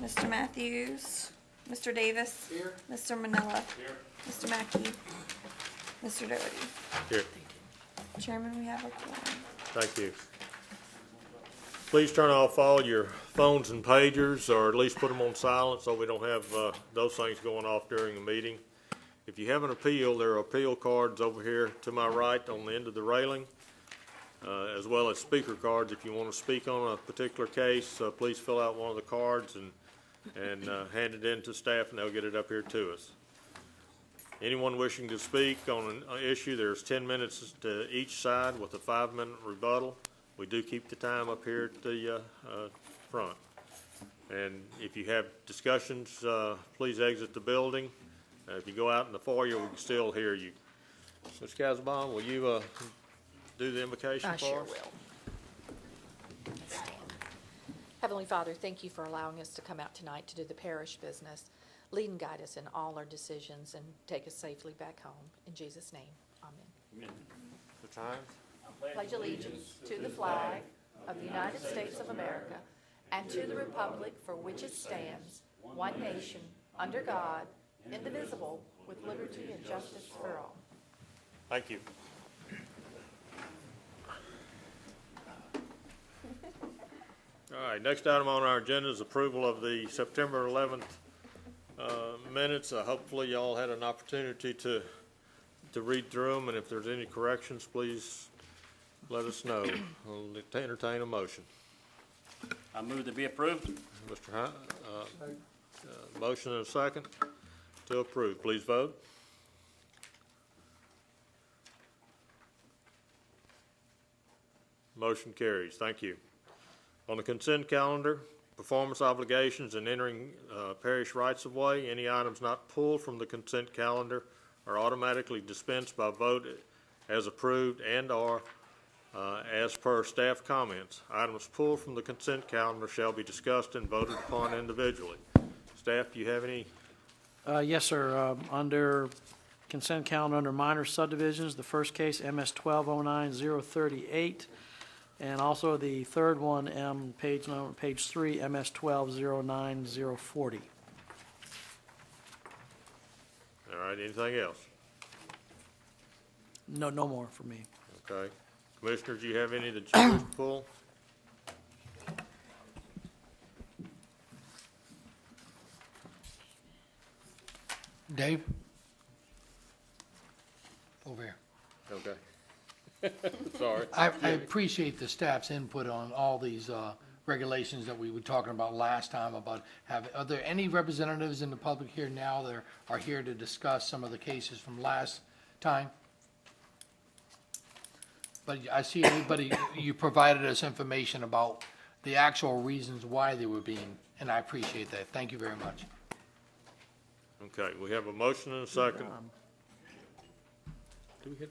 Mr. Matthews, Mr. Davis. Here. Mr. Manila. Here. Mr. Mackey. Mr. Doherty. Here. Chairman, we have a quorum. Thank you. Please turn off all your phones and pagers, or at least put them on silent so we don't have those things going off during the meeting. If you have an appeal, there are appeal cards over here to my right on the end of the railing, as well as speaker cards. If you want to speak on a particular case, please fill out one of the cards and hand it in to staff, and they'll get it up here to us. Anyone wishing to speak on an issue, there's 10 minutes to each side with a 5-minute rebuttal. We do keep the time up here at the front. And if you have discussions, please exit the building. If you go out in the foyer, we can still hear you. Ms. Casabon, will you do the invocation for us? I sure will. Let's stand. Heavenly Father, thank you for allowing us to come out tonight to do the parish business. Lead and guide us in all our decisions and take us safely back home. In Jesus' name, amen. The time? Pledge allegiance to the flag of the United States of America and to the republic for which it stands, one nation, under God, indivisible, with liberty and justice for all. Thank you. All right, next item on our agenda is approval of the September 11th minutes. Hopefully y'all had an opportunity to read through them, and if there's any corrections, please let us know. I'll entertain a motion. I move to be approved. Mr. Hunt, motion and a second to approve. Please vote. Motion carries. Thank you. On the consent calendar, performance obligations and entering parish rights of way, any items not pulled from the consent calendar are automatically dispensed by vote as approved and are as per staff comments. Items pulled from the consent calendar shall be discussed and voted upon individually. Staff, do you have any? Yes, sir. Under consent calendar, under minor subdivisions, the first case, MS 1209-038, and also the third one, page 3, MS 1209-040. All right, anything else? No more for me. Okay. Commissioners, do you have any that you wish to pull? Dave? Over here. Okay. Sorry. I appreciate the staff's input on all these regulations that we were talking about last time about are there any representatives in the public here now that are here to discuss some of the cases from last time? But I see anybody, you provided us information about the actual reasons why they were being, and I appreciate that. Thank you very much. Okay, we have a motion and a second.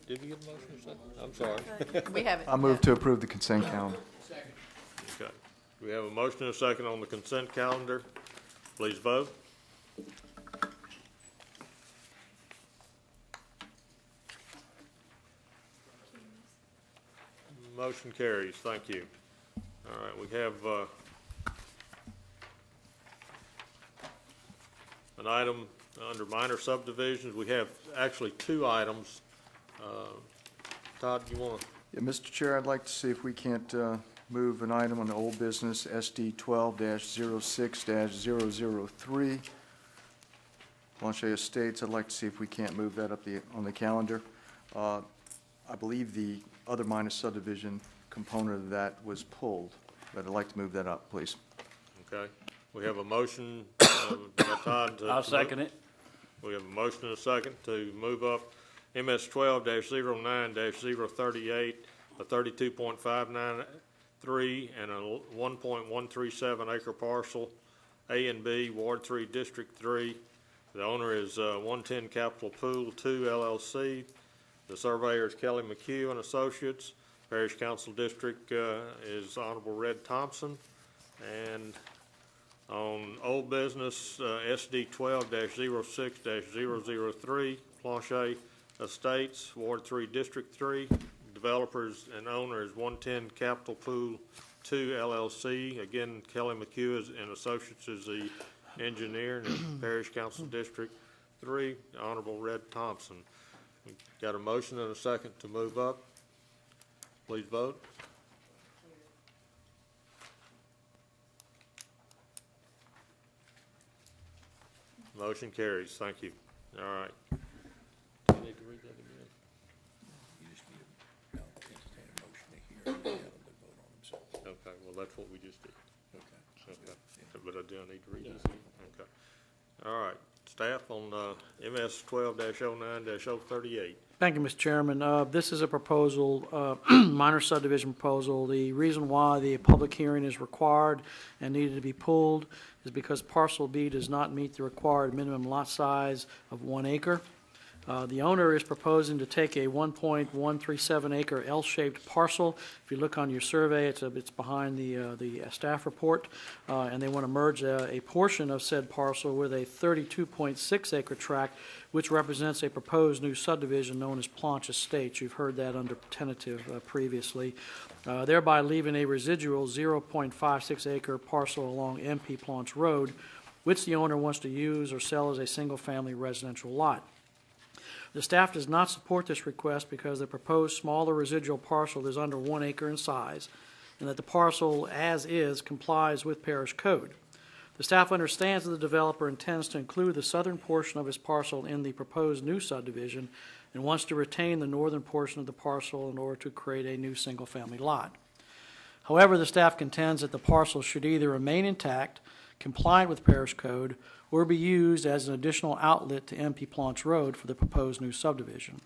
Did we get a motion or second? I'm sorry. We have it. I move to approve the consent calendar. Okay. We have a motion and a second on the consent calendar. Please vote. Motion carries. Thank you. All right, we have an item under minor subdivisions. We have actually two items. Todd, you want to? Yeah, Mr. Chair, I'd like to see if we can't move an item on the old business, SD 12-06-003. Planche Estates, I'd like to see if we can't move that up on the calendar. I believe the other minor subdivision component of that was pulled, but I'd like to move that up, please. Okay. We have a motion by Todd to. I'll second it. We have a motion and a second to move up MS 12-09-038, a 32.593 and a 1.137 acre parcel, A and B, Ward 3, District 3. The owner is 110 Capital Pool 2 LLC. The surveyor is Kelly McHugh and Associates. Parish Council District is Honorable Red Thompson. And on old business, SD 12-06-003, Planche Estates, Ward 3, District 3. Developers and owner is 110 Capital Pool 2 LLC. Again, Kelly McHugh and Associates is the engineer, and Parish Council District 3, Honorable Red Thompson. We got a motion and a second to move up. Please vote. Motion carries. Thank you. All right. Do you need to read that again? Okay, well, that's what we just did. Okay. But I do need to read this again? Okay. All right. Staff on MS 12-09-038. Thank you, Mr. Chairman. This is a proposal, minor subdivision proposal. The reason why the public hearing is required and needed to be pulled is because parcel B does not meet the required minimum lot size of 1 acre. The owner is proposing to take a 1.137 acre L-shaped parcel. If you look on your survey, it's behind the staff report, and they want to merge a portion of said parcel with a 32.6 acre tract, which represents a proposed new subdivision known as Planch Estates. You've heard that under tentative previously, thereby leaving a residual 0.56 acre parcel along MP Planch Road, which the owner wants to use or sell as a single-family residential lot. The staff does not support this request because the proposed smaller residual parcel is under 1 acre in size, and that the parcel as is complies with parish code. The staff understands that the developer intends to include the southern portion of his parcel in the proposed new subdivision and wants to retain the northern portion of the parcel in order to create a new single-family lot. However, the staff contends that the parcel should either remain intact, compliant with parish code, or be used as an additional outlet to MP Planch Road for the proposed new subdivision.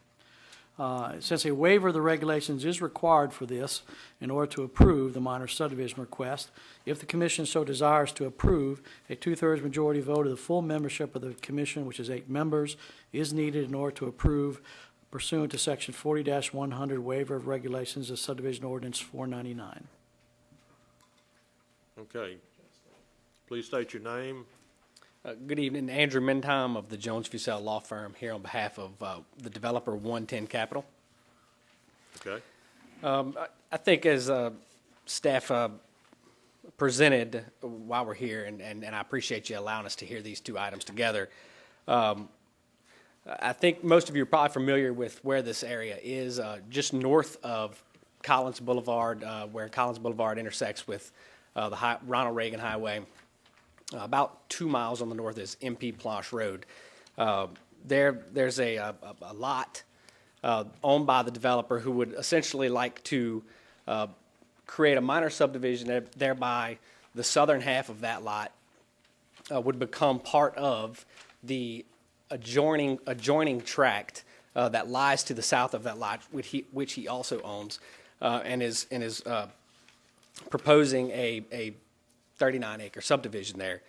Since a waiver of the regulations is required for this in order to approve the minor subdivision request, if the commission so desires to approve, a 2/3 majority vote of the full membership of the commission, which is 8 members, is needed in order to approve pursuant to section 40-100 waiver of regulations of subdivision ordinance 499. Okay. Please state your name. Good evening, Andrew Mendheim of the Jones Fussell Law Firm here on behalf of the developer 110 Capital. Okay. I think as staff presented while we're here, and I appreciate you allowing us to hear these two items together. I think most of you are probably familiar with where this area is, just north of Collins Boulevard, where Collins Boulevard intersects with the Ronald Reagan Highway. About 2 miles on the north is MP Planch Road. There's a lot owned by the developer who would essentially like to create a minor subdivision, thereby the southern half of that lot would become part of the adjoining tract that lies to the south of that lot, which he also owns, and is proposing a 39-acre subdivision there.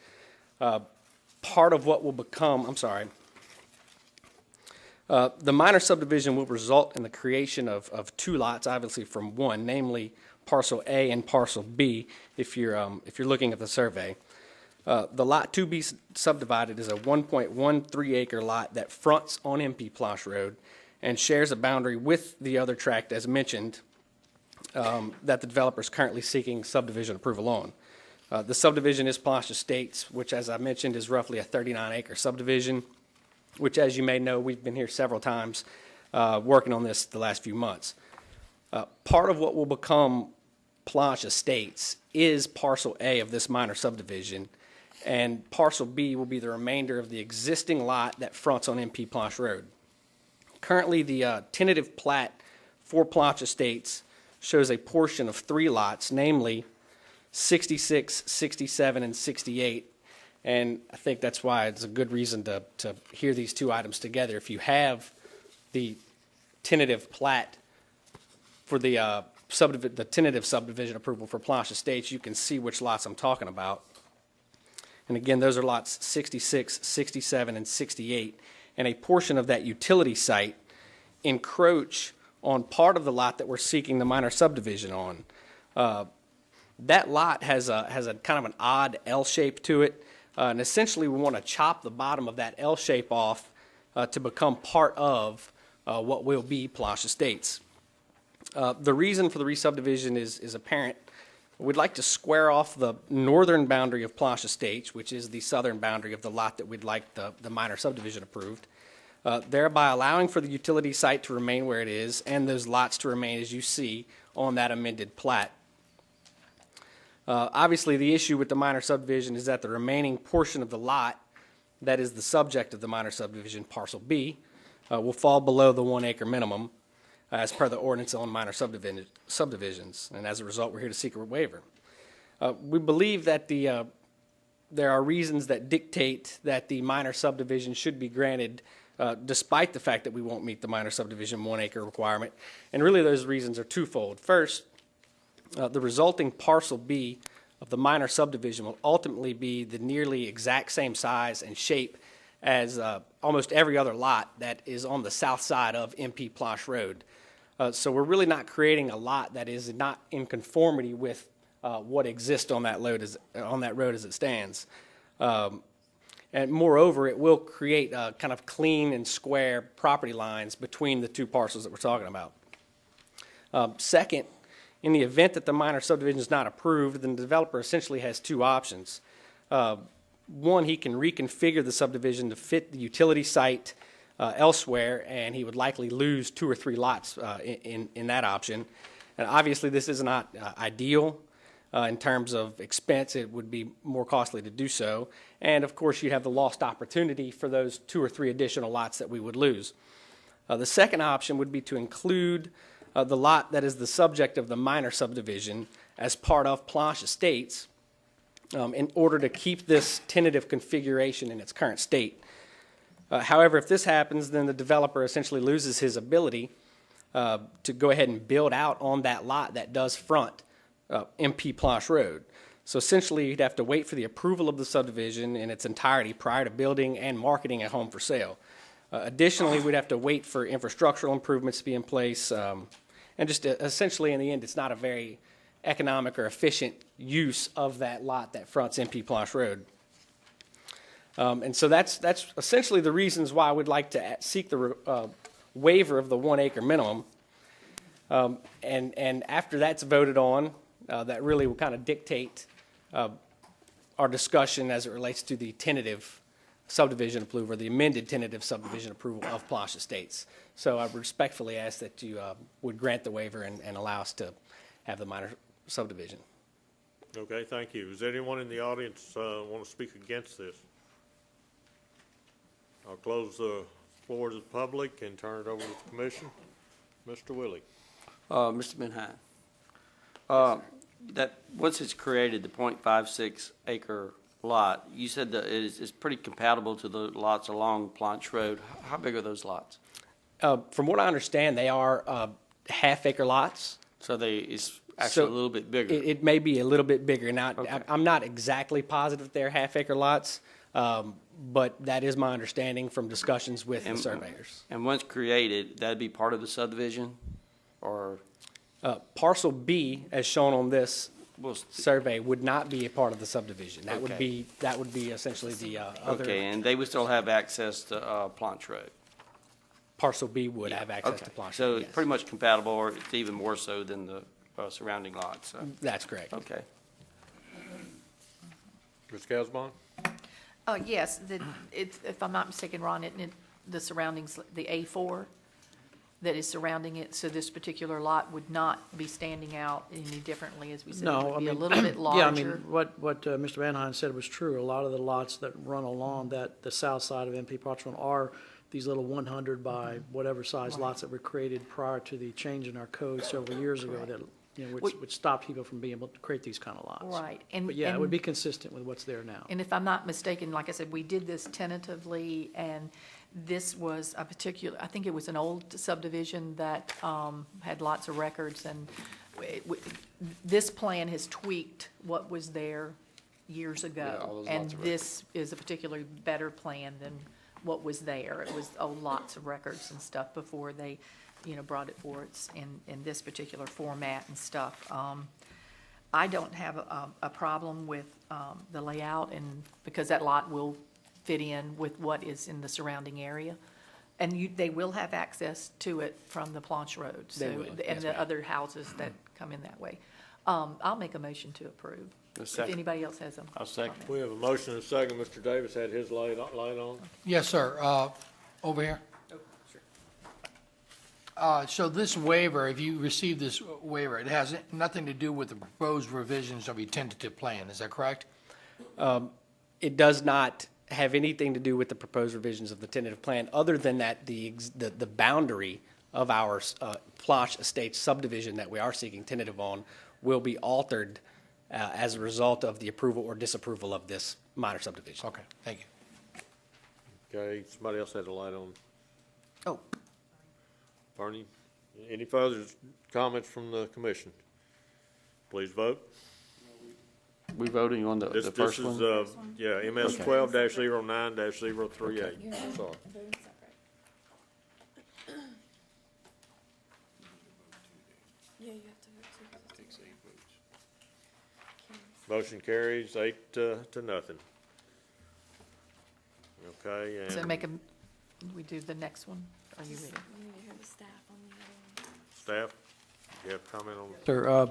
Part of what will become, the minor subdivision will result in the creation of 2 lots, obviously from one, namely parcel A and parcel B, if you're looking at the survey. The lot to be subdivided is a 1.13 acre lot that fronts on MP Planch Road and shares a boundary with the other tract, as mentioned, that the developer is currently seeking subdivision approval on. The subdivision is Planch Estates, which, as I mentioned, is roughly a 39-acre subdivision, which, as you may know, we've been here several times working on this the last few months. Part of what will become Planch Estates is parcel A of this minor subdivision, and parcel B will be the remainder of the existing lot that fronts on MP Planch Road. Currently, the tentative plat for Planch Estates shows a portion of 3 lots, namely 66, 67, and 68, and I think that's why it's a good reason to hear these two items together. If you have the tentative plat for the tentative subdivision approval for Planch Estates, you can see which lots I'm talking about. And again, those are lots 66, 67, and 68, and a portion of that utility site encroach on part of the lot that we're seeking the minor subdivision on. That lot has a kind of an odd L shape to it, and essentially we want to chop the bottom of that L shape off to become part of what will be Planch Estates. The reason for the re-subdivision is apparent We'd like to square off the northern boundary of Plosh Estates, which is the southern boundary of the lot that we'd like the minor subdivision approved, thereby allowing for the utility site to remain where it is and those lots to remain as you see on that amended plat. Obviously, the issue with the minor subdivision is that the remaining portion of the lot that is the subject of the minor subdivision, parcel B, will fall below the 1 acre minimum as per the ordinance on minor subdivisions. And as a result, we're here to seek a waiver. We believe that there are reasons that dictate that the minor subdivision should be granted despite the fact that we won't meet the minor subdivision 1 acre requirement. And really those reasons are twofold. First, the resulting parcel B of the minor subdivision will ultimately be the nearly exact same size and shape as almost every other lot that is on the south side of MP Plosh Road. So we're really not creating a lot that is not in conformity with what exists on that road as it stands. And moreover, it will create kind of clean and square property lines between the two parcels that we're talking about. Second, in the event that the minor subdivision is not approved, then the developer essentially has two options. One, he can reconfigure the subdivision to fit the utility site elsewhere, and he would likely lose 2 or 3 lots in that option. And obviously, this is not ideal in terms of expense. It would be more costly to do so. And of course, you'd have the lost opportunity for those 2 or 3 additional lots that we would lose. The second option would be to include the lot that is the subject of the minor subdivision as part of Plosh Estates in order to keep this tentative configuration in its current state. However, if this happens, then the developer essentially loses his ability to go ahead and build out on that lot that does front MP Plosh Road. So essentially, you'd have to wait for the approval of the subdivision in its entirety prior to building and marketing a home for sale. Additionally, we'd have to wait for infrastructural improvements to be in place. And just essentially, in the end, it's not a very economic or efficient use of that lot that fronts MP Plosh Road. And so that's essentially the reasons why we'd like to seek the waiver of the 1 acre minimum. And after that's voted on, that really will kind of dictate our discussion as it relates to the tentative subdivision approval, or the amended tentative subdivision approval of Plosh Estates. So I respectfully ask that you would grant the waiver and allow us to have the minor subdivision. Okay, thank you. Does anyone in the audience want to speak against this? I'll close the floor to the public and turn it over to the commission. Mr. Willie. Mr. Benhine, that once it's created, the .56 acre lot, you said that it's pretty compatible to the lots along Planch Road. How big are those lots? From what I understand, they are half-acre lots. So it's actually a little bit bigger. It may be a little bit bigger. Now, Okay. I'm not exactly positive they're half-acre lots, but that is my understanding from discussions with the surveyors. And once created, that'd be part of the subdivision, or? Parcel B, as shown on this Well, survey, would not be a part of the subdivision. That would Okay. be essentially the other. okay, and they would still have access to Planch Road? Parcel B would have access Okay. to Planch. So yes. it's pretty much compatible, or it's even more so than the surrounding lots, so, That's correct. okay. Ms. Casbon? Yes, if I'm not mistaken, Ron, isn't it the surroundings, the A4 that is surrounding it, so this particular lot would not be standing out any differently, as we said? It No, would I be a mean, little bit yeah, I mean, larger. what Mr. Van Hine said was true. A lot of the lots that run along the south side of MP Park Road are these little 100 by whatever size lots that were created prior to the change in our code several years ago that, which stopped people from being able to create these kind of lots. Right. And- But yeah, it and- would be consistent with what's there now. And if I'm not mistaken, like I said, we did this tentatively, and this was a particular, I think it was an old subdivision that had lots of records, and this plan has tweaked what was there years Yeah, all ago. those And lots of this is a particularly better plan than what was there. It was lots of records and stuff before they, brought it forward in this particular format and stuff. I don't have a problem with the layout, and because that lot will fit in with what is in the surrounding area. And they will have access to it from the Planch Road. They will, And yes, the ma'am. other houses that come in that way. I'll make a motion to approve. A If second. anybody else has a I'll second. We have a motion and a second. Mr. Davis had his light on. Yes, sir. Over here. So this waiver, if you receive this waiver, it has nothing to do with the proposed revisions of your tentative plan, is that correct? It does not have anything to do with the proposed revisions of the tentative plan, other than that the boundary of our Plosh Estates subdivision that we are seeking tentative on will be altered as a result of the approval or disapproval of this minor subdivision. Okay, thank you. Okay, somebody else had a light on. Oh. Bernie, any further comments from the commission? Please vote. We voting on the This first is, one? yeah, MS 12-09-038. Sorry. Yeah, you have to vote too. Motion carries 8 to nothing. Okay, So and make a, we do the next one? Are you ready? You need to hear the staff on the other one. staff, you have comment on? Sir,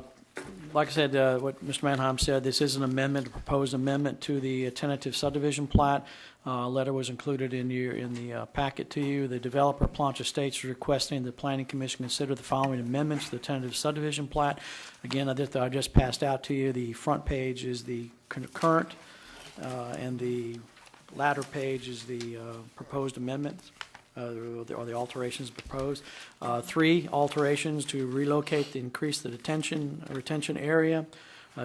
like I said, what Mr. Mannheim said, this is an amendment, a proposed amendment to the tentative subdivision plat. Letter was included in the packet to you. The developer, Plancha Estates, is requesting the Planning Commission consider the following amendments to the tentative subdivision plat. Again, I just passed out to you. The front page is the current, and the latter page is the proposed amendments. Or the alterations proposed. 3 alterations to relocate, increase the retention area.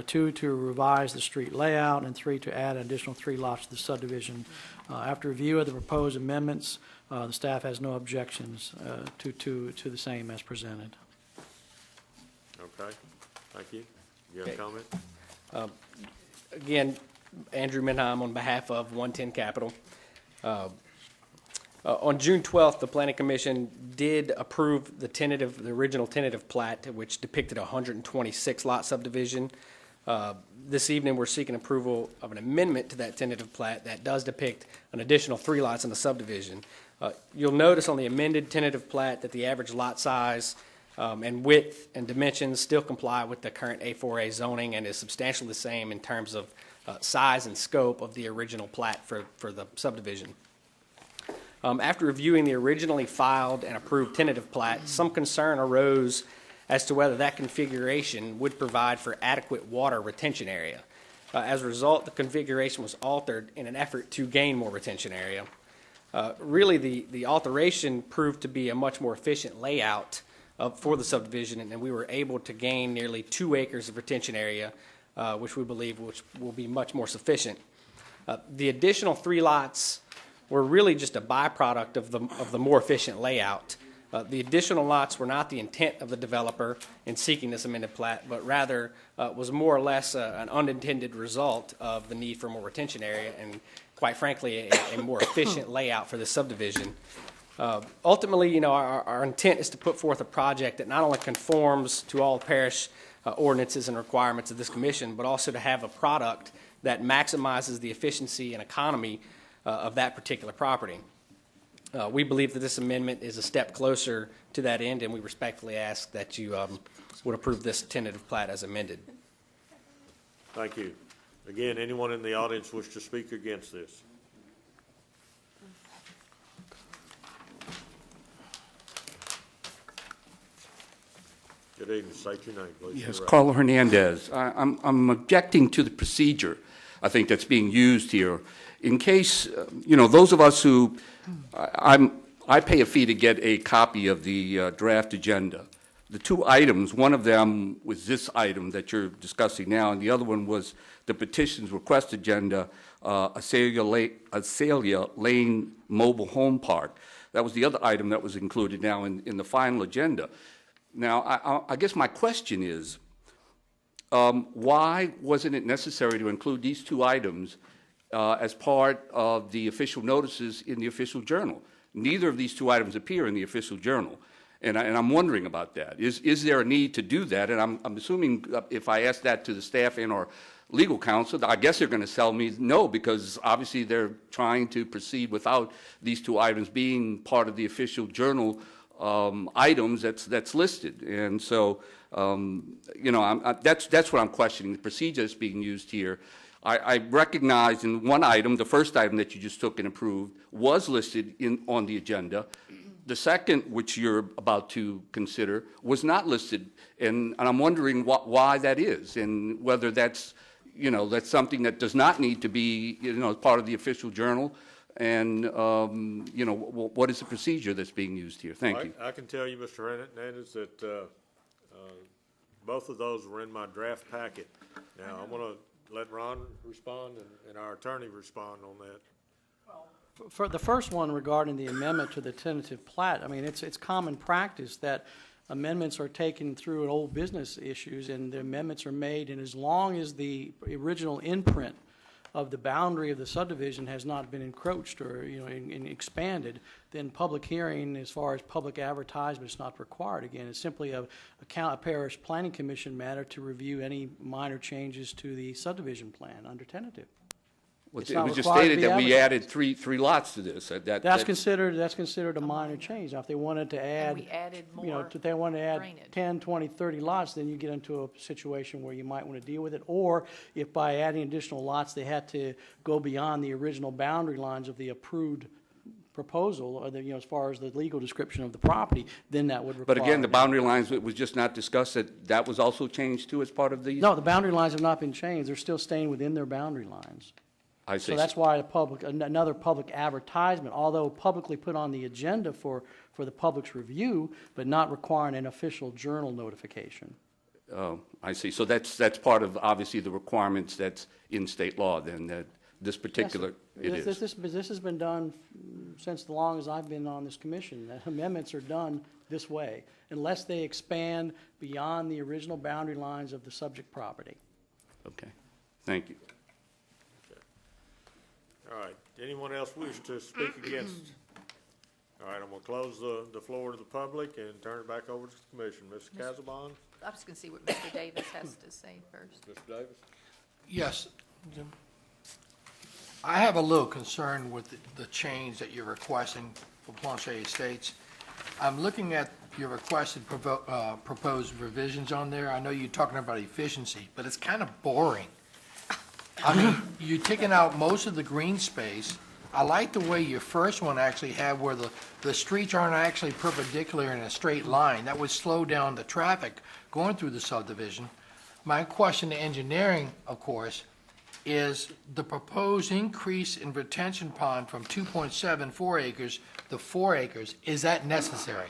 2 to revise the street layout, and 3 to add an additional 3 lots to the subdivision. After review of the proposed amendments, the staff has no objections to the same as presented. Okay, thank you. You have a Okay. comment? Again, Andrew Minheim on behalf of 110 Capital. On June 12th, the Planning Commission did approve the original tentative plat, which depicted a 126-lot subdivision. This evening, we're seeking approval of an amendment to that tentative plat that does depict an additional 3 lots in the subdivision. You'll notice on the amended tentative plat that the average lot size and width and dimensions still comply with the current A4A zoning and is substantially the same in terms of size and scope of the original plat for the subdivision. After reviewing the originally filed and approved tentative plat, some concern arose as to whether that configuration would provide for adequate water retention area. As a result, the configuration was altered in an effort to gain more retention area. Really, the alteration proved to be a much more efficient layout for the subdivision, and we were able to gain nearly 2 acres of retention area, which we believe will be much more sufficient. The additional 3 lots were really just a byproduct of the more efficient layout. The additional lots were not the intent of the developer in seeking this amended plat, but rather was more or less an unintended result of the need for more retention area and, quite frankly, a more efficient layout for the subdivision. Ultimately, our intent is to put forth a project that not only conforms to all parish ordinances and requirements of this commission, but also to have a product that maximizes the efficiency and economy of that particular property. We believe that this amendment is a step closer to that end, and we respectfully ask that you would approve this tentative plat as amended. Thank you. Again, anyone in the audience wish to speak against this? Good evening. State your name, please. Yes, You're right. Carlo Hernandez. I'm objecting to the procedure, I think, that's being used here. In case, those of us who, I pay a fee to get a copy of the draft agenda. The 2 items, one of them was this item that you're discussing now, and the other one was the petitions request agenda, Azalea Lane Mobile Home Park. That was the other item that was included now in the final agenda. Now, I guess my question is, why wasn't it necessary to include these 2 items as part of the official notices in the official journal? Neither of these 2 items appear in the official journal, and I'm wondering about that. Is there a need to do that? And I'm assuming if I ask that to the staff and our legal counsel, I guess they're going to tell me no, because obviously they're trying to proceed without these 2 items being part of the official journal items that's listed. And so You know, that's what I'm questioning, the procedure that's being used here. I recognize in one item, the first item that you just took and approved, was listed on the agenda. The second, which you're about to consider, was not listed, and I'm wondering why that is, and whether that's, you know, that's something that does not need to be, you know, part of the official journal, and, you know, what is the procedure that's being used here? Thank you. I can tell you, Mr. Hernandez, that both of those were in my draft packet. Now, I'm going to let Ron respond and our attorney respond on that. For the first one regarding the amendment to the tentative plat, I mean, it's common practice that amendments are taken through an old business issues, and the amendments are made, and as long as the original imprint of the boundary of the subdivision has not been encroached or, you know, expanded, then public hearing, as far as public advertisement, is not required. Again, it's simply a parish planning commission matter to review any minor changes to the subdivision plan under tentative. Well, It's it not was just required to stated be that we advertised. added three lots to this. That's considered a minor change. Now, if they wanted to add, we added you know, more if they want to add drainage. 10, 20, 30 lots, then you get into a situation where you might want to deal with it. Or if by adding additional lots, they had to go beyond the original boundary lines of the approved proposal, or the, you know, as far as the legal description of the property, then that would require. But again, the boundary lines, it was just not discussed, that was also changed too as part of these? No, the boundary lines have not been changed. They're still staying within their boundary lines. I see. So that's why another public advertisement, although publicly put on the agenda for the public's review, but not requiring an official journal notification. Oh, I see. So that's part of, obviously, the requirements that's in state law, then, that this particular, it is. This has been done since as long as I've been on this commission. That amendments are done this way, unless they expand beyond the original boundary lines of the subject property. Okay, thank you. All right. Anyone else wish to speak against? All right, I'm going to close the floor to the public and turn it back over to the commission. Mr. Casabon? I'm just going to see what Mr. Davis has to say first. Mr. Davis? Yes. Jim. I have a little concern with the change that you're requesting for Planche Estates. I'm looking at your requested proposed revisions on there. I know you're talking about efficiency, but it's kind of boring. I mean, you're taking out most of the green space. I like the way your first one actually had where the streets aren't actually perpendicular in a straight line. That would slow down the traffic going through the subdivision. My question to engineering, of course, is the proposed increase in retention pond from 2.74 acres to 4 acres, is that necessary?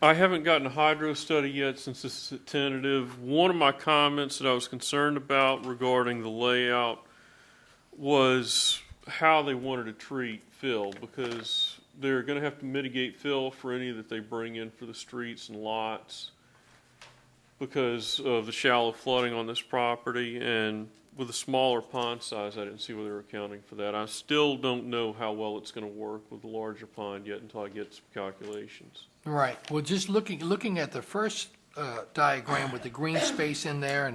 I haven't gotten a hydro study yet since this is tentative. One of my comments that I was concerned about regarding the layout was how they wanted to treat fill, because they're going to have to mitigate fill for any that they bring in for the streets and lots because of the shallow flooding on this property. And with a smaller pond size, I didn't see where they were accounting for that. I still don't know how well it's going to work with the larger pond yet until I get some calculations. Right. Well, just looking at the first diagram with the green space in there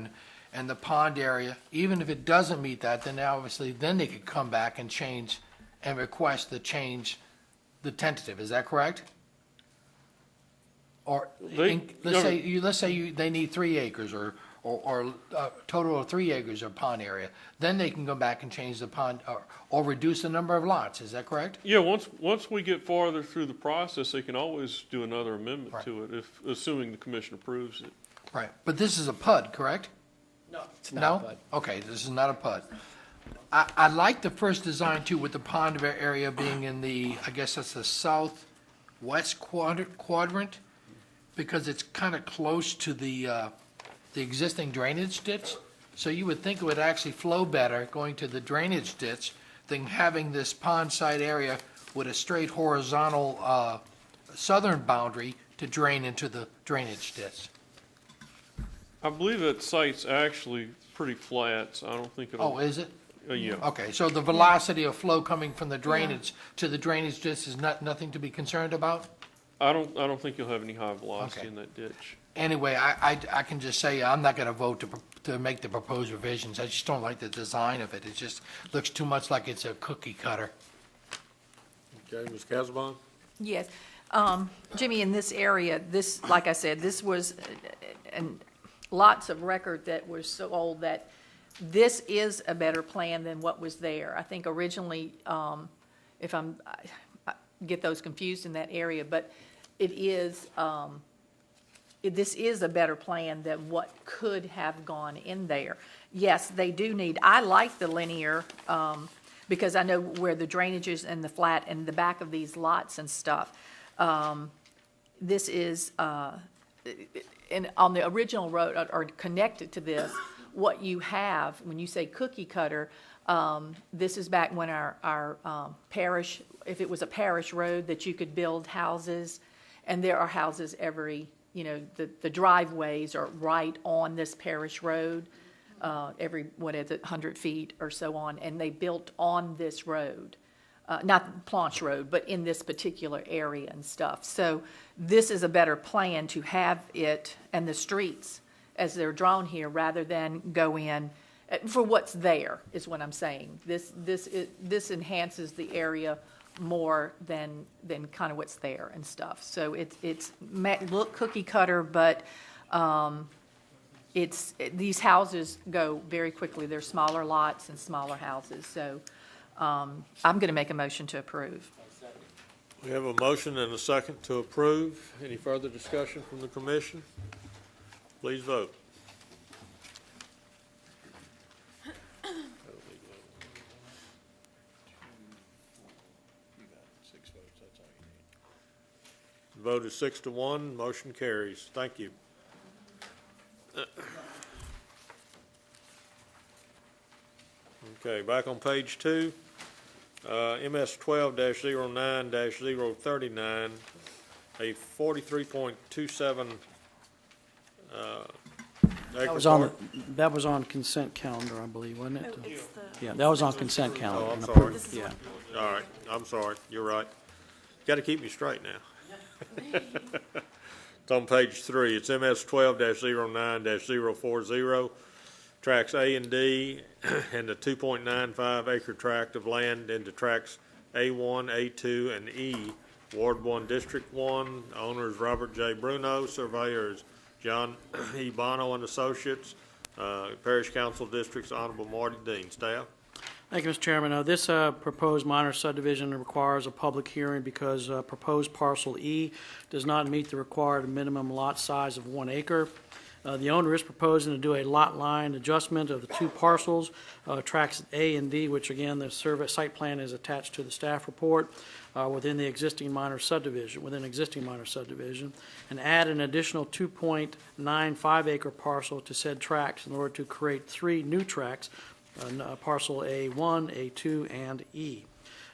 and the pond area, even if it doesn't meet that, then obviously then they could come back and change and request to change the tentative. Is that correct? Or let's say they need 3 acres or a total of 3 acres of pond area. Then they can go back and change the pond or reduce the number of lots. Is that correct? Yeah, once we get farther through the process, they can always do another amendment Right. to it, assuming the commission approves it. Right. But this is a PUD, correct? No, it's not, No? bud. Okay, this is not a PUD. I like the first design too, with the pond area being in the, I guess that's the southwest quadrant, because it's kind of close to the existing drainage ditch. So you would think it would actually flow better going to the drainage ditch than having this pond side area with a straight horizontal southern boundary to drain into the drainage ditch. I believe that site's actually pretty flat, so I don't think it'll. Oh, is it? Yeah. Okay, so the velocity of flow coming from the drainage to the drainage ditch is nothing to be concerned about? I don't think you'll have any high velocity Okay. in that ditch. Anyway, I can just say I'm not going to vote to make the proposed revisions. I just don't like the design of it. It just looks too much like it's a cookie cutter. Okay, Ms. Casabon? Yes. Jimmy, in this area, this, like I said, this was, and lots of record that was so old that this is a better plan than what was there. I think originally, if I get those confused in that area, but it is, this is a better plan than what could have gone in there. Yes, they do need, I like the linear, because I know where the drainage is and the flat and the back of these lots and stuff. This is, and on the original road, or connected to this, what you have, when you say cookie cutter, this is back when our parish, if it was a parish road, that you could build houses, and there are houses every, the driveways are right on this parish road, every, 100 feet or so on, and they built on this road. Not Planche Road, but in this particular area and stuff. So this is a better plan to have it and the streets as they're drawn here, rather than go in for what's there, is what I'm saying. This enhances the area more than kind of what's there and stuff. So it's look cookie cutter, but these houses go very quickly. They're smaller lots and smaller houses. So I'm going to make a motion to approve. We have a motion and a second to approve. Any further discussion from the commission? Please vote. The vote is 6-1. Motion carries. Thank you. Okay, back on page 2. MS 12-09-039, a 43.27 acre park. That was on consent calendar, I believe, wasn't it? It's the, Yeah, that was on consent calendar. Oh, I'm sorry. this is Yeah. what, All right, I'm sorry. You're right. Got to keep me straight now. It's on page 3. It's MS 12-09-040. Tracks A and D and the 2.95 acre tract of land into tracks A1, A2, and E, Ward 1, District 1. Owners Robert J. Bruno, surveyors John E. Bono and Associates, Parish Council District's Honorable Marty Dean. Staff? Thank you, Mr. Chairman. This proposed minor subdivision requires a public hearing because proposed parcel E does not meet the required minimum lot size of 1 acre. The owner is proposing to do a lot line adjustment of the 2 parcels, tracks A and D, which again, the survey site plan is attached to the staff report, within existing minor subdivision, and add an additional 2.95 acre parcel to said tracts in order to create 3 new tracts, parcel A1, A2, and E.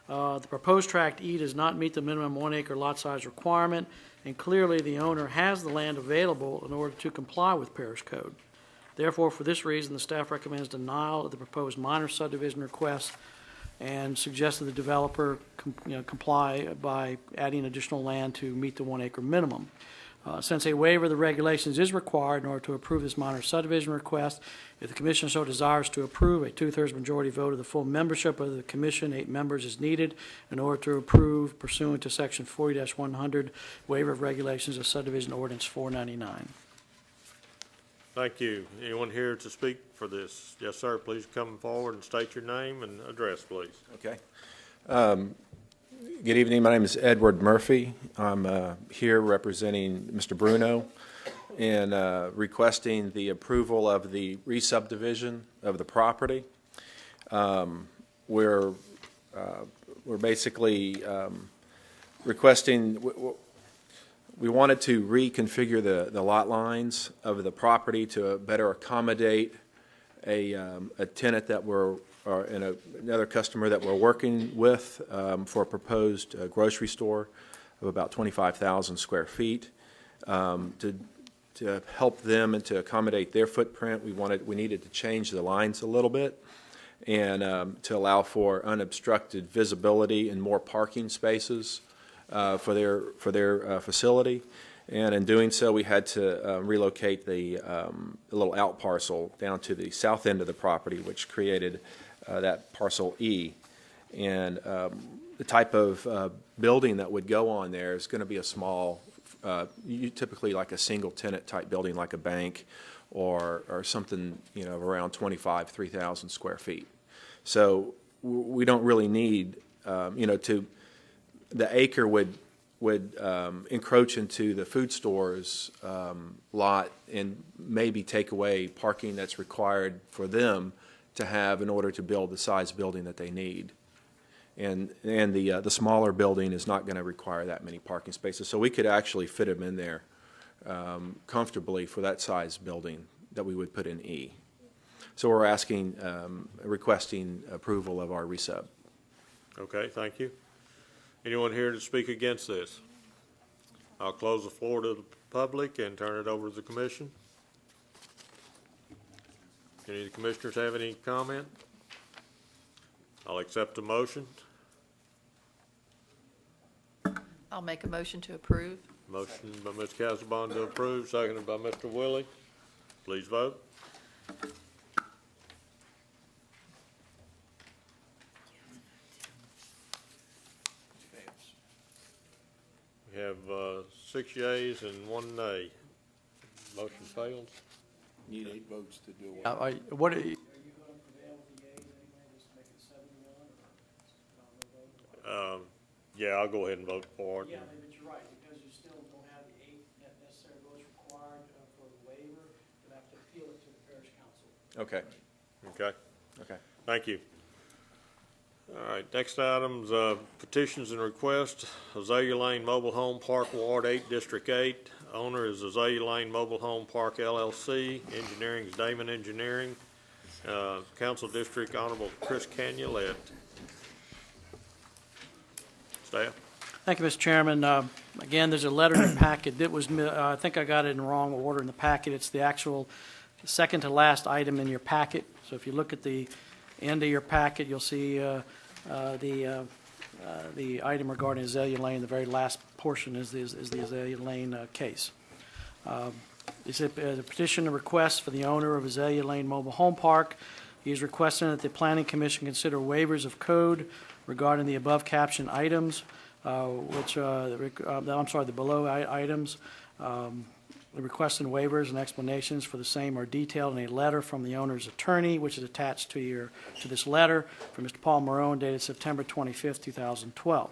The proposed tract E does not meet the minimum 1 acre lot size requirement, and clearly the owner has the land available in order to comply with parish code. Therefore, for this reason, the staff recommends denial of the proposed minor subdivision request and suggests that the developer comply by adding additional land to meet the 1 acre minimum. Since a waiver of the regulations is required in order to approve this minor subdivision request, if the commission so desires to approve, a 2/3 majority vote of the full membership of the commission, 8 members, is needed in order to approve pursuant to section 40-100, waiver of regulations of subdivision ordinance 499. Thank you. Anyone here to speak for this? Yes, sir. Please come forward and state your name and address, please. Okay. Good evening. My name is Edward Murphy. I'm here representing Mr. Bruno and requesting the approval of the re-subdivision of the property. We're basically requesting, we wanted to reconfigure the lot lines of the property to better accommodate a tenant that and another customer that we're working with for a proposed grocery store of about 25,000 square feet. To help them and to accommodate their footprint, we needed to change the lines a little bit and to allow for unobstructed visibility and more parking spaces for their facility. And in doing so, we had to relocate the little out parcel down to the south end of the property, which created that parcel E. And the type of building that would go on there is going to be a small, typically like a single tenant type building, like a bank or something, around 3,000 square feet. So we don't really need, the acre would encroach into the food store's lot and maybe take away parking that's required for them to have in order to build the size building that they need. And the smaller building is not going to require that many parking spaces. So we could actually fit them in there comfortably for that size building that we would put in E. So we're requesting approval of our resub. Okay, thank you. Anyone here to speak against this? I'll close the floor to the public and turn it over to the commission. Any of the commissioners have any comment? I'll accept the motion. I'll make a motion to approve. Motion by Ms. Casabon to approve, seconded by Mr. Willie. Please vote. We have 6 yeas and 1 nay. Motion fails. Need 8 votes to do it. What, are you Yeah, I'll go ahead and vote for it. Yeah, but you're right, because you still don't have the 8 necessary votes required for the waiver, you'll have to appeal it to the parish council. Okay. Okay, Okay. thank you. All right, next item's petitions and requests. Azalea Lane Mobile Home Park, Ward 8, District 8. Owner is Azalea Lane Mobile Home Park, LLC. Engineering is Damon Engineering. Council District Honorable Chris Canulette. Staff. Thank you, Mr. Chairman. Again, there's a letter in the packet that was, I think I got it in wrong order in the packet. It's the actual second to last item in your packet. So if you look at the end of your packet, you'll see the item regarding Azalea Lane. The very last portion is the Azalea Lane case. It's a petition and request for the owner of Azalea Lane Mobile Home Park. He is requesting that the Planning Commission consider waivers of code regarding the above captioned items, the below items. The requested waivers and explanations for the same are detailed in a letter from the owner's attorney, which is attached to this letter from Mr. Paul Marone, dated September 25th, 2012.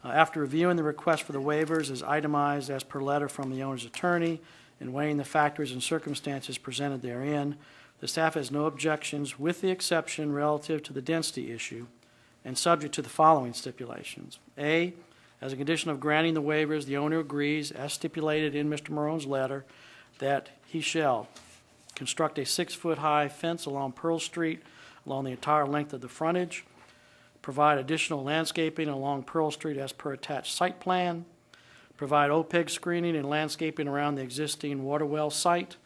After reviewing the request for the waivers as itemized as per letter from the owner's attorney and weighing the factors and circumstances presented therein, the staff has no objections with the exception relative to the density issue and subject to the following stipulations. A, as a condition of granting the waivers, the owner agrees, as stipulated in Mr. Marone's letter, that he shall construct a 6-foot-high fence along Pearl Street along the entire length of the frontage, provide additional landscaping along Pearl Street as per attached site plan, provide OPEG screening and landscaping around the existing water well site,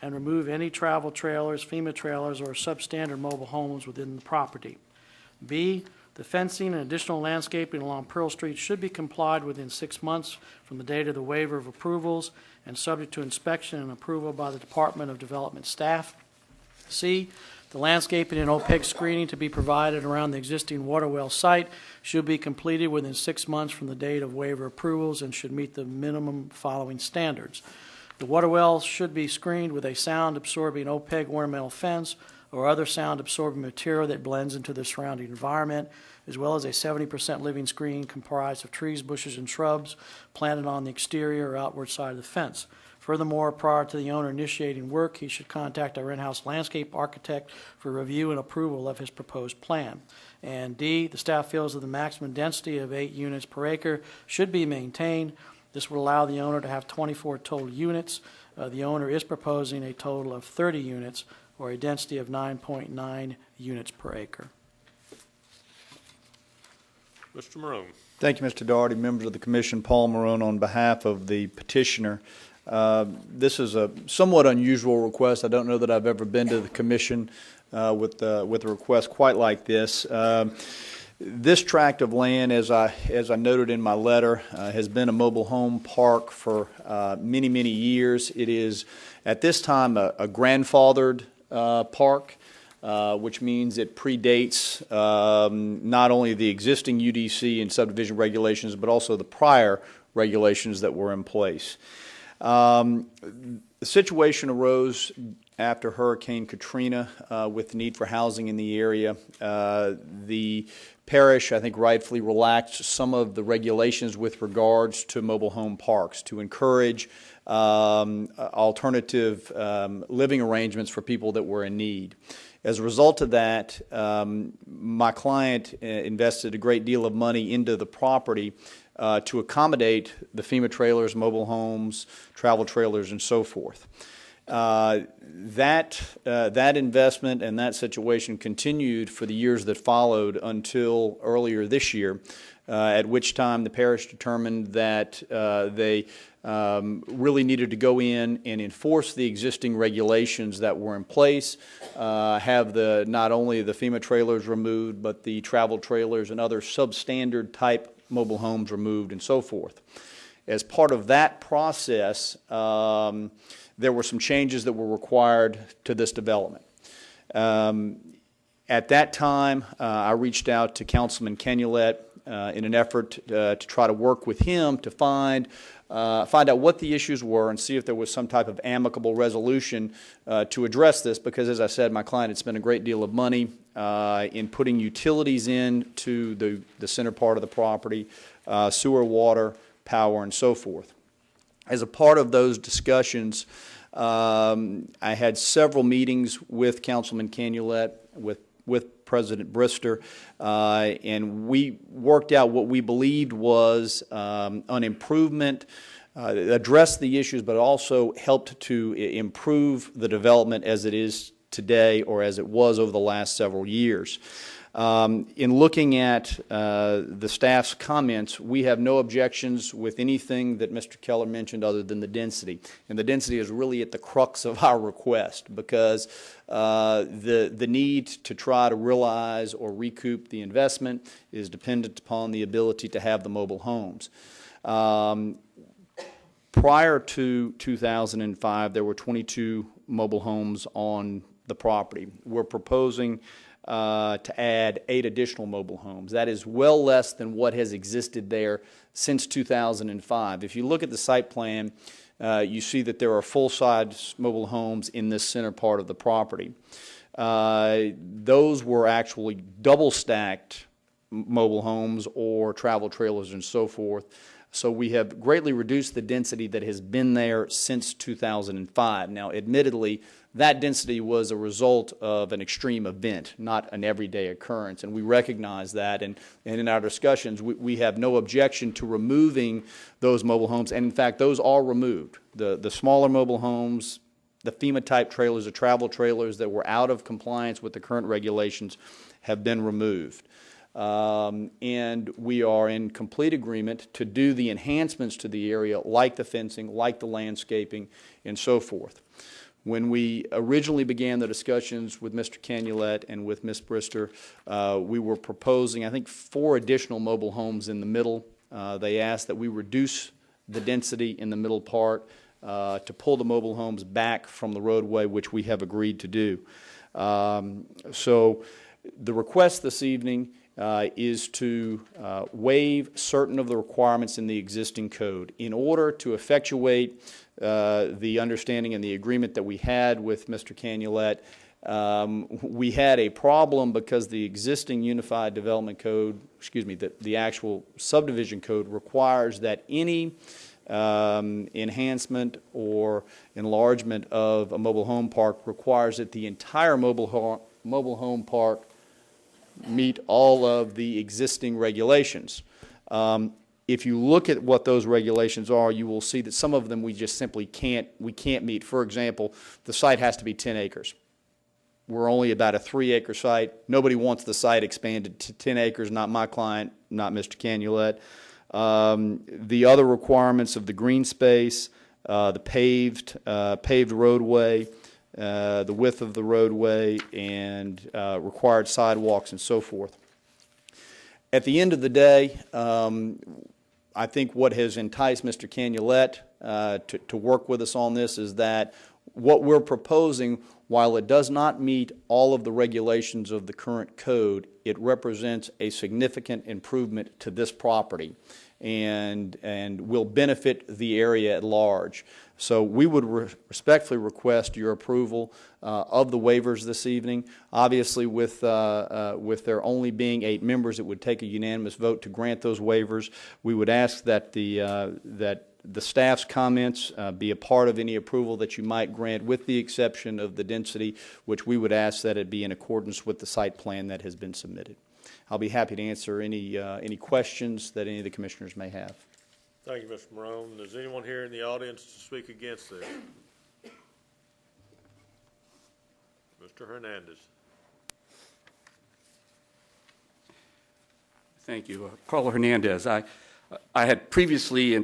and remove any travel trailers, FEMA trailers, or substandard mobile homes within the property. B, the fencing and additional landscaping along Pearl Street should be complied within 6 months from the date of the waiver of approvals and subject to inspection and approval by the Department of Development staff. C, the landscaping and OPEG screening to be provided around the existing water well site should be completed within 6 months from the date of waiver approvals and should meet the minimum following standards. The water well should be screened with a sound-absorbing OPEG ornamental fence or other sound-absorbing material that blends into the surrounding environment, as well as a 70% living screen comprised of trees, bushes, and shrubs planted on the exterior or outward side of the fence. Furthermore, prior to the owner initiating work, he should contact our in-house landscape architect for review and approval of his proposed plan. And D, the staff feels that the maximum density of 8 units per acre should be maintained. This would allow the owner to have 24 total units. The owner is proposing a total of 30 units, or a density of 9.9 units per acre. Mr. Marone. Thank you, Mr. Doherty. Members of the Commission, Paul Marone on behalf of the petitioner. This is a somewhat unusual request. I don't know that I've ever been to the Commission with a request quite like this. This tract of land, as I noted in my letter, has been a mobile home park for many, many years. It is, at this time, a grandfathered park. which means it predates not only the existing UDC and subdivision regulations, but also the prior regulations that were in place. The situation arose after Hurricane Katrina with the need for housing in the area. The parish, I think, rightfully relaxed some of the regulations with regards to mobile home parks to encourage alternative living arrangements for people that were in need. As a result of that, my client invested a great deal of money into the property to accommodate the FEMA trailers, mobile homes, travel trailers, and so forth. That investment and that situation continued for the years that followed until earlier this year, at which time the parish determined that they really needed to go in and enforce the existing regulations that were in place, have not only the FEMA trailers removed, but the travel trailers and other substandard type mobile homes removed and so forth. As part of that process, there were some changes that were required to this development. At that time, I reached out to Councilman Kenulet in an effort to try to work with him to find out what the issues were and see if there was some type of amicable resolution to address this, because, as I said, my client had spent a great deal of money in putting utilities into the center part of the property, sewer, water, power, and so forth. As a part of those discussions, I had several meetings with Councilman Kenulet, with President Brister, and we worked out what we believed was an improvement, addressed the issues, but also helped to improve the development as it is today or as it was over the last several years. In looking at the staff's comments, we have no objections with anything that Mr. Keller mentioned other than the density. And the density is really at the crux of our request, because the need to try to realize or recoup the investment is dependent upon the ability to have the mobile homes. Prior to 2005, there were 22 mobile homes on the property. We're proposing to add 8 additional mobile homes. That is well less than what has existed there since 2005. If you look at the site plan, you see that there are full-size mobile homes in this center part of the property. Those were actually double-stacked mobile homes or travel trailers and so forth. So we have greatly reduced the density that has been there since 2005. Now, admittedly, that density was a result of an extreme event, not an everyday occurrence, and we recognize that. And in our discussions, we have no objection to removing those mobile homes, and in fact, those are removed. The smaller mobile homes, the FEMA-type trailers, the travel trailers that were out of compliance with the current regulations have been removed. And we are in complete agreement to do the enhancements to the area, like the fencing, like the landscaping, and so forth. When we originally began the discussions with Mr. Kenulet and with Ms. Brister, we were proposing, I think, 4 additional mobile homes in the middle. They asked that we reduce the density in the middle part to pull the mobile homes back from the roadway, which we have agreed to do. So the request this evening is to waive certain of the requirements in the existing code in order to effectuate the understanding and the agreement that we had with Mr. Kenulet. We had a problem because the existing Unified Development Code, the actual subdivision code requires that any enhancement or enlargement of a mobile home park requires that the entire mobile home park meet all of the existing regulations. If you look at what those regulations are, you will see that some of them we just simply can't meet. For example, the site has to be 10 acres. We're only about a 3-acre site. Nobody wants the site expanded to 10 acres, not my client, not Mr. Kenulet. The other requirements of the green space, the paved roadway, the width of the roadway, and required sidewalks and so forth. At the end of the day, I think what has enticed Mr. Kenulet to work with us on this is that what we're proposing, while it does not meet all of the regulations of the current code, it represents a significant improvement to this property and will benefit the area at large. So we would respectfully request your approval of the waivers this evening. Obviously, with there only being 8 members, it would take a unanimous vote to grant those waivers. We would ask that the staff's comments be a part of any approval that you might grant, with the exception of the density, which we would ask that it be in accordance with the site plan that has been submitted. I'll be happy to answer any questions that any of the commissioners may have. Thank you, Mr. Morone. Is anyone here in the audience to speak against this? Mr. Hernandez. Thank you. Carlo Hernandez. I had previously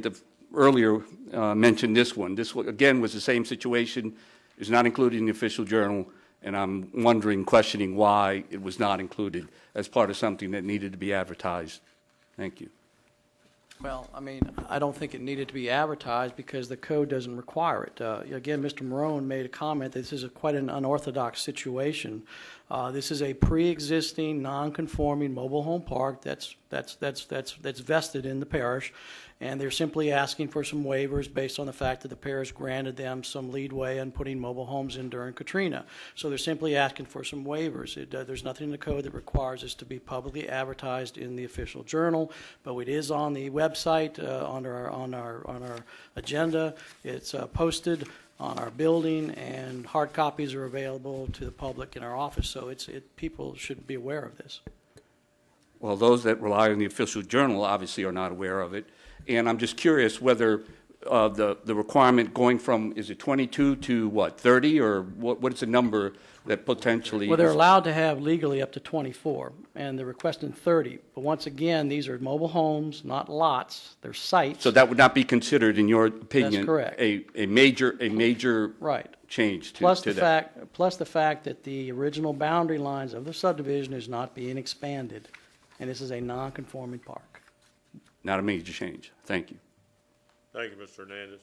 earlier mentioned this one. This one, again, was the same situation. It's not included in the official journal, and I'm wondering, questioning why it was not included as part of something that needed to be advertised. Thank you. Well, I mean, I don't think it needed to be advertised because the code doesn't require it. Again, Mr. Morone made a comment that this is quite an unorthodox situation. This is a pre-existing, non-conforming mobile home park that's vested in the parish, and they're simply asking for some waivers based on the fact that the parish granted them some leadway in putting mobile homes in during Katrina. So they're simply asking for some waivers. There's nothing in the code that requires this to be publicly advertised in the official journal, but it is on the website on our agenda. It's posted on our building, and hard copies are available to the public in our office. So people should be aware of this. Well, those that rely on the official journal obviously are not aware of it. And I'm just curious whether the requirement going from, is it 22 to what, 30, or what is the number that potentially? Well, they're allowed to have legally up to 24, and they're requesting 30. But once again, these are mobile homes, not lots. They're sites. So that would not be considered, in your opinion? That's correct. A major right. change to plus that. Plus the fact that the original boundary lines of the subdivision is not being expanded, and this is a non-conforming park. Not a major change. Thank you. Thank you, Mr. Hernandez.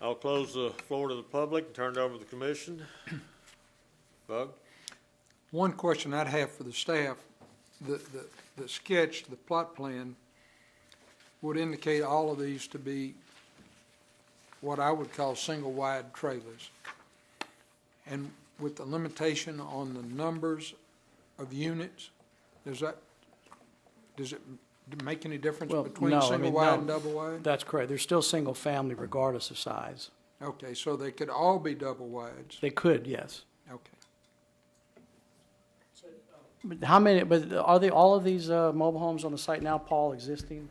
I'll close the floor to the public and turn it over to the commission. Bug? One question I'd have for the staff, the sketch, the plot plan would indicate all of these to be what I would call single wide trailers. And with the limitation on the numbers of units, does it make any difference between single wide and double wide? That's correct. They're still single family regardless of size. Okay, so they could all be double wides? They could, yes. Okay. But how many, but are they, all of these mobile homes on the site now, Paul, existing?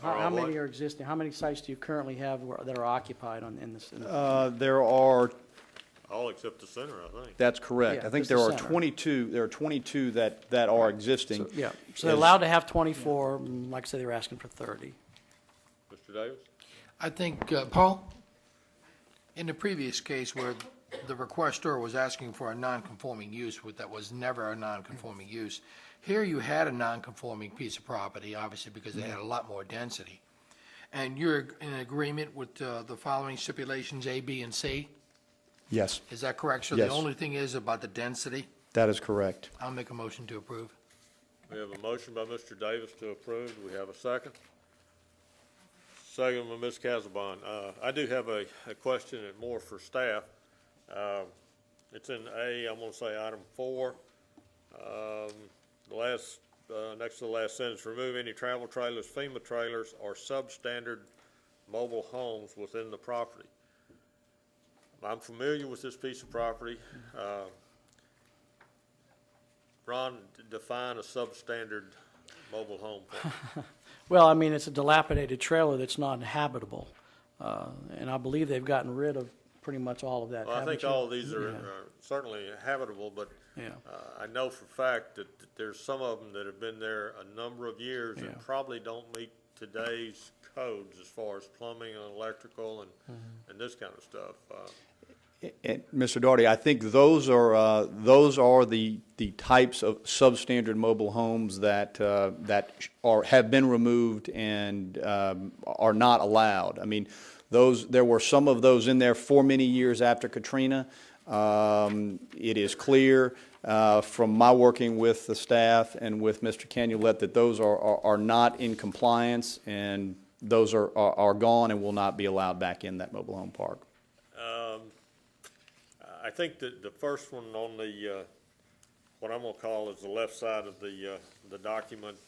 How many are existing? How many sites do you currently have that are occupied in this? There are. All except the center, I think. That's correct. Yeah, I think just there the are center. 22. There are 22 that are existing. So, yeah, so they're allowed to have 24. Like I said, they're asking for 30. Mr. Davis? I think, Paul, in the previous case where the requestor was asking for a non-conforming use, that was never a non-conforming use, here you had a non-conforming piece of property, obviously because they had a lot more density. And you're in agreement with the following stipulations, A, B, and C? Yes. Is that correct? So Yes. the only thing is about the density? That is correct. I'll make a motion to approve. We have a motion by Mr. Davis to approve. Do we have a second? Second by Ms. Casabon. I do have a question and more for staff. It's in A, I'm going to say item 4. Next to the last sentence, remove any travel trailers, FEMA trailers, or substandard mobile homes within the property. I'm familiar with this piece of property. Ron, define a substandard mobile home for me. Well, I mean, it's a dilapidated trailer that's not habitable. And I believe they've gotten rid of pretty much all of that. Well, I think all of these are certainly habitable, but I know for a fact that there's some of them that have been there a number of years and probably don't meet today's codes as far as plumbing and electrical and this kind of stuff. Mr. Daugherty, I think those are the types of substandard mobile homes that have been removed and are not allowed. I mean, There were some of those in there for many years after Katrina. It is clear from my working with the staff and with Mr. Canulet that those are not in compliance, and those are gone and will not be allowed back in that mobile home park. I think that the first one on the, what I'm gonna call is the left side of the document,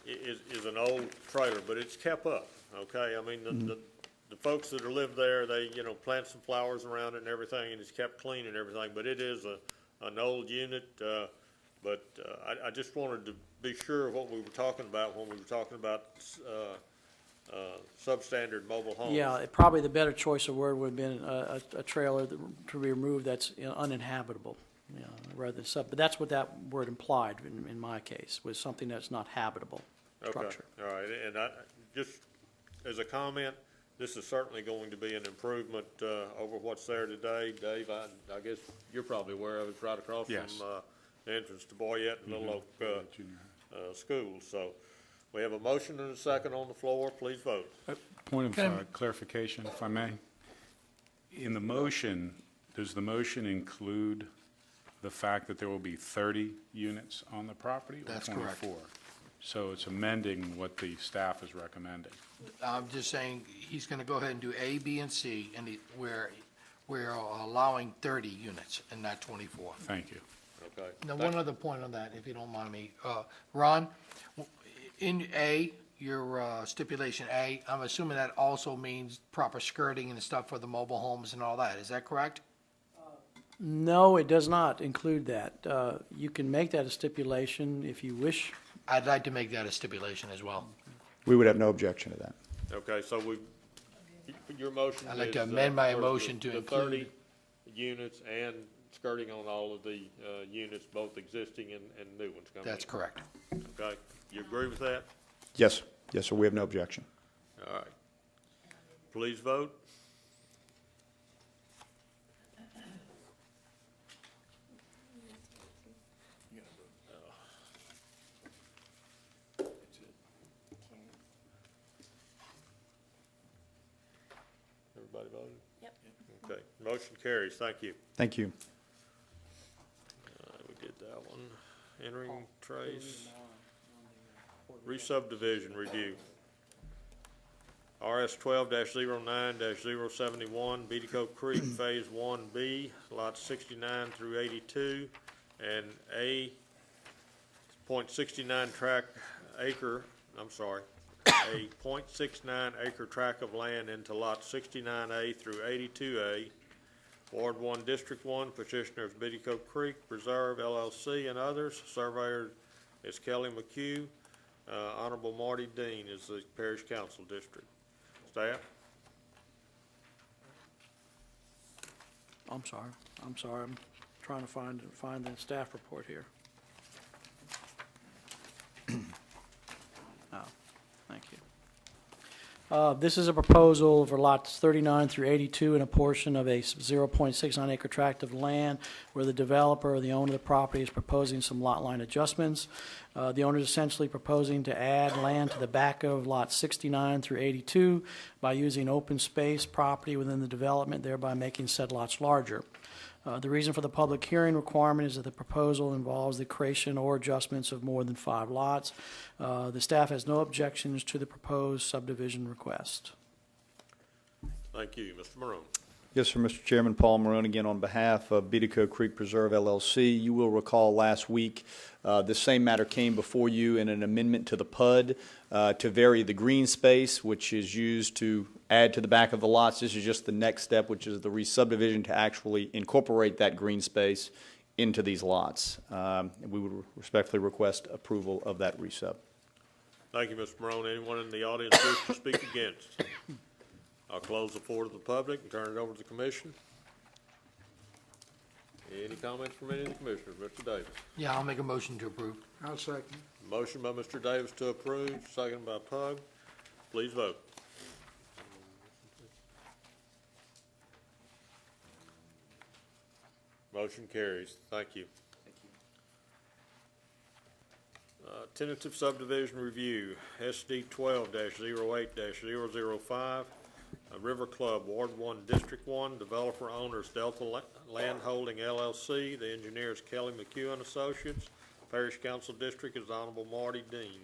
is an old trailer, but it's kept up, okay? I mean, the folks that live there, they, plant some flowers around it and everything, and it's kept clean and everything, but it is an old unit, but I just wanted to be sure of what we were talking about when we were talking about substandard mobile homes. Yeah, probably the better choice of word would have been a trailer to be removed that's uninhabitable, rather than but that's what that word implied in my case, was something that's not habitable structure. Okay, all right, and I, just as a comment, this is certainly going to be an improvement over what's there today. Dave, I guess you're probably aware of it. It's right across Yes. from the entrance to Boyette and Little Oak School. So we have a motion and a second on the floor. Please vote. Point of clarification, if I may. In the motion, does the motion include the fact that there will be 30 units on the property? That's or 24? correct. So it's amending what the staff is recommending. I'm just saying, he's gonna go ahead and do A, B, and C, and we're allowing 30 units and not 24. Thank you. Okay. Now, one other point on that, if you don't mind me. Ron, in A, your stipulation A, I'm assuming that also means proper skirting and stuff for the mobile homes and all that. Is that correct? No, it does not include that. You can make that a stipulation if you wish. I'd like to make that a stipulation as well. We would have no objection to that. Okay, so your motion I'd like is, to amend my for motion to the include 30 units and skirting on all of the units, both existing and new ones coming in. That's correct. Okay, you agree with that? Yes, yes, sir, we have no objection. All right. Please vote. Everybody voted? Yep. Okay, motion carries. Thank you. Thank you. We did that one. Entering trace. Re-subdivision review. RS 12-09-071, Beatico Creek Phase 1B, lots 69 through 82, and a .69 acre tract of land into lots 69A through 82A, Ward 1, District 1, petitioners Beatico Creek Preserve LLC and others. Surveyor is Kelly McHugh. Honorable Marty Dean is the Parish Council District. Staff? I'm sorry. I'm trying to find the staff report here. Oh, thank you. This is a proposal for lots 39 through 82 in a portion of a 0.69 acre tract of land where the developer or the owner of the property is proposing some lot line adjustments. The owner is essentially proposing to add land to the back of lots 69 through 82 by using open space property within the development, thereby making said lots larger. The reason for the public hearing requirement is that the proposal involves the creation or adjustments of more than 5 lots. The staff has no objections to the proposed subdivision request. Thank you. Mr. Maroon. Yes, sir, Mr. Chairman, Paul Marone again on behalf of Beatico Creek Preserve LLC. You will recall last week this same matter came before you in an amendment to the PUD to vary the green space, which is used to add to the back of the lots. This is just the next step, which is the re-subdivision to actually incorporate that green space into these lots. We would respectfully request approval of that resub. Thank you, Mr. Morone. Anyone in the audience wish to speak against? I'll close the floor to the public and turn it over to the commission. Any comments from any of the commissioners? Mr. Davis. Yeah, I'll make a motion to approve. I'll second. Motion by Mr. Davis to approve, second by Pug. Please vote. Motion carries. Thank you. Tentative subdivision review, SD 12-08-005, River Club, Ward 1, District 1, developer owners Delta Land Holding LLC, the engineers Kelly McHugh and Associates, Parish Council District is Honorable Marty Dean.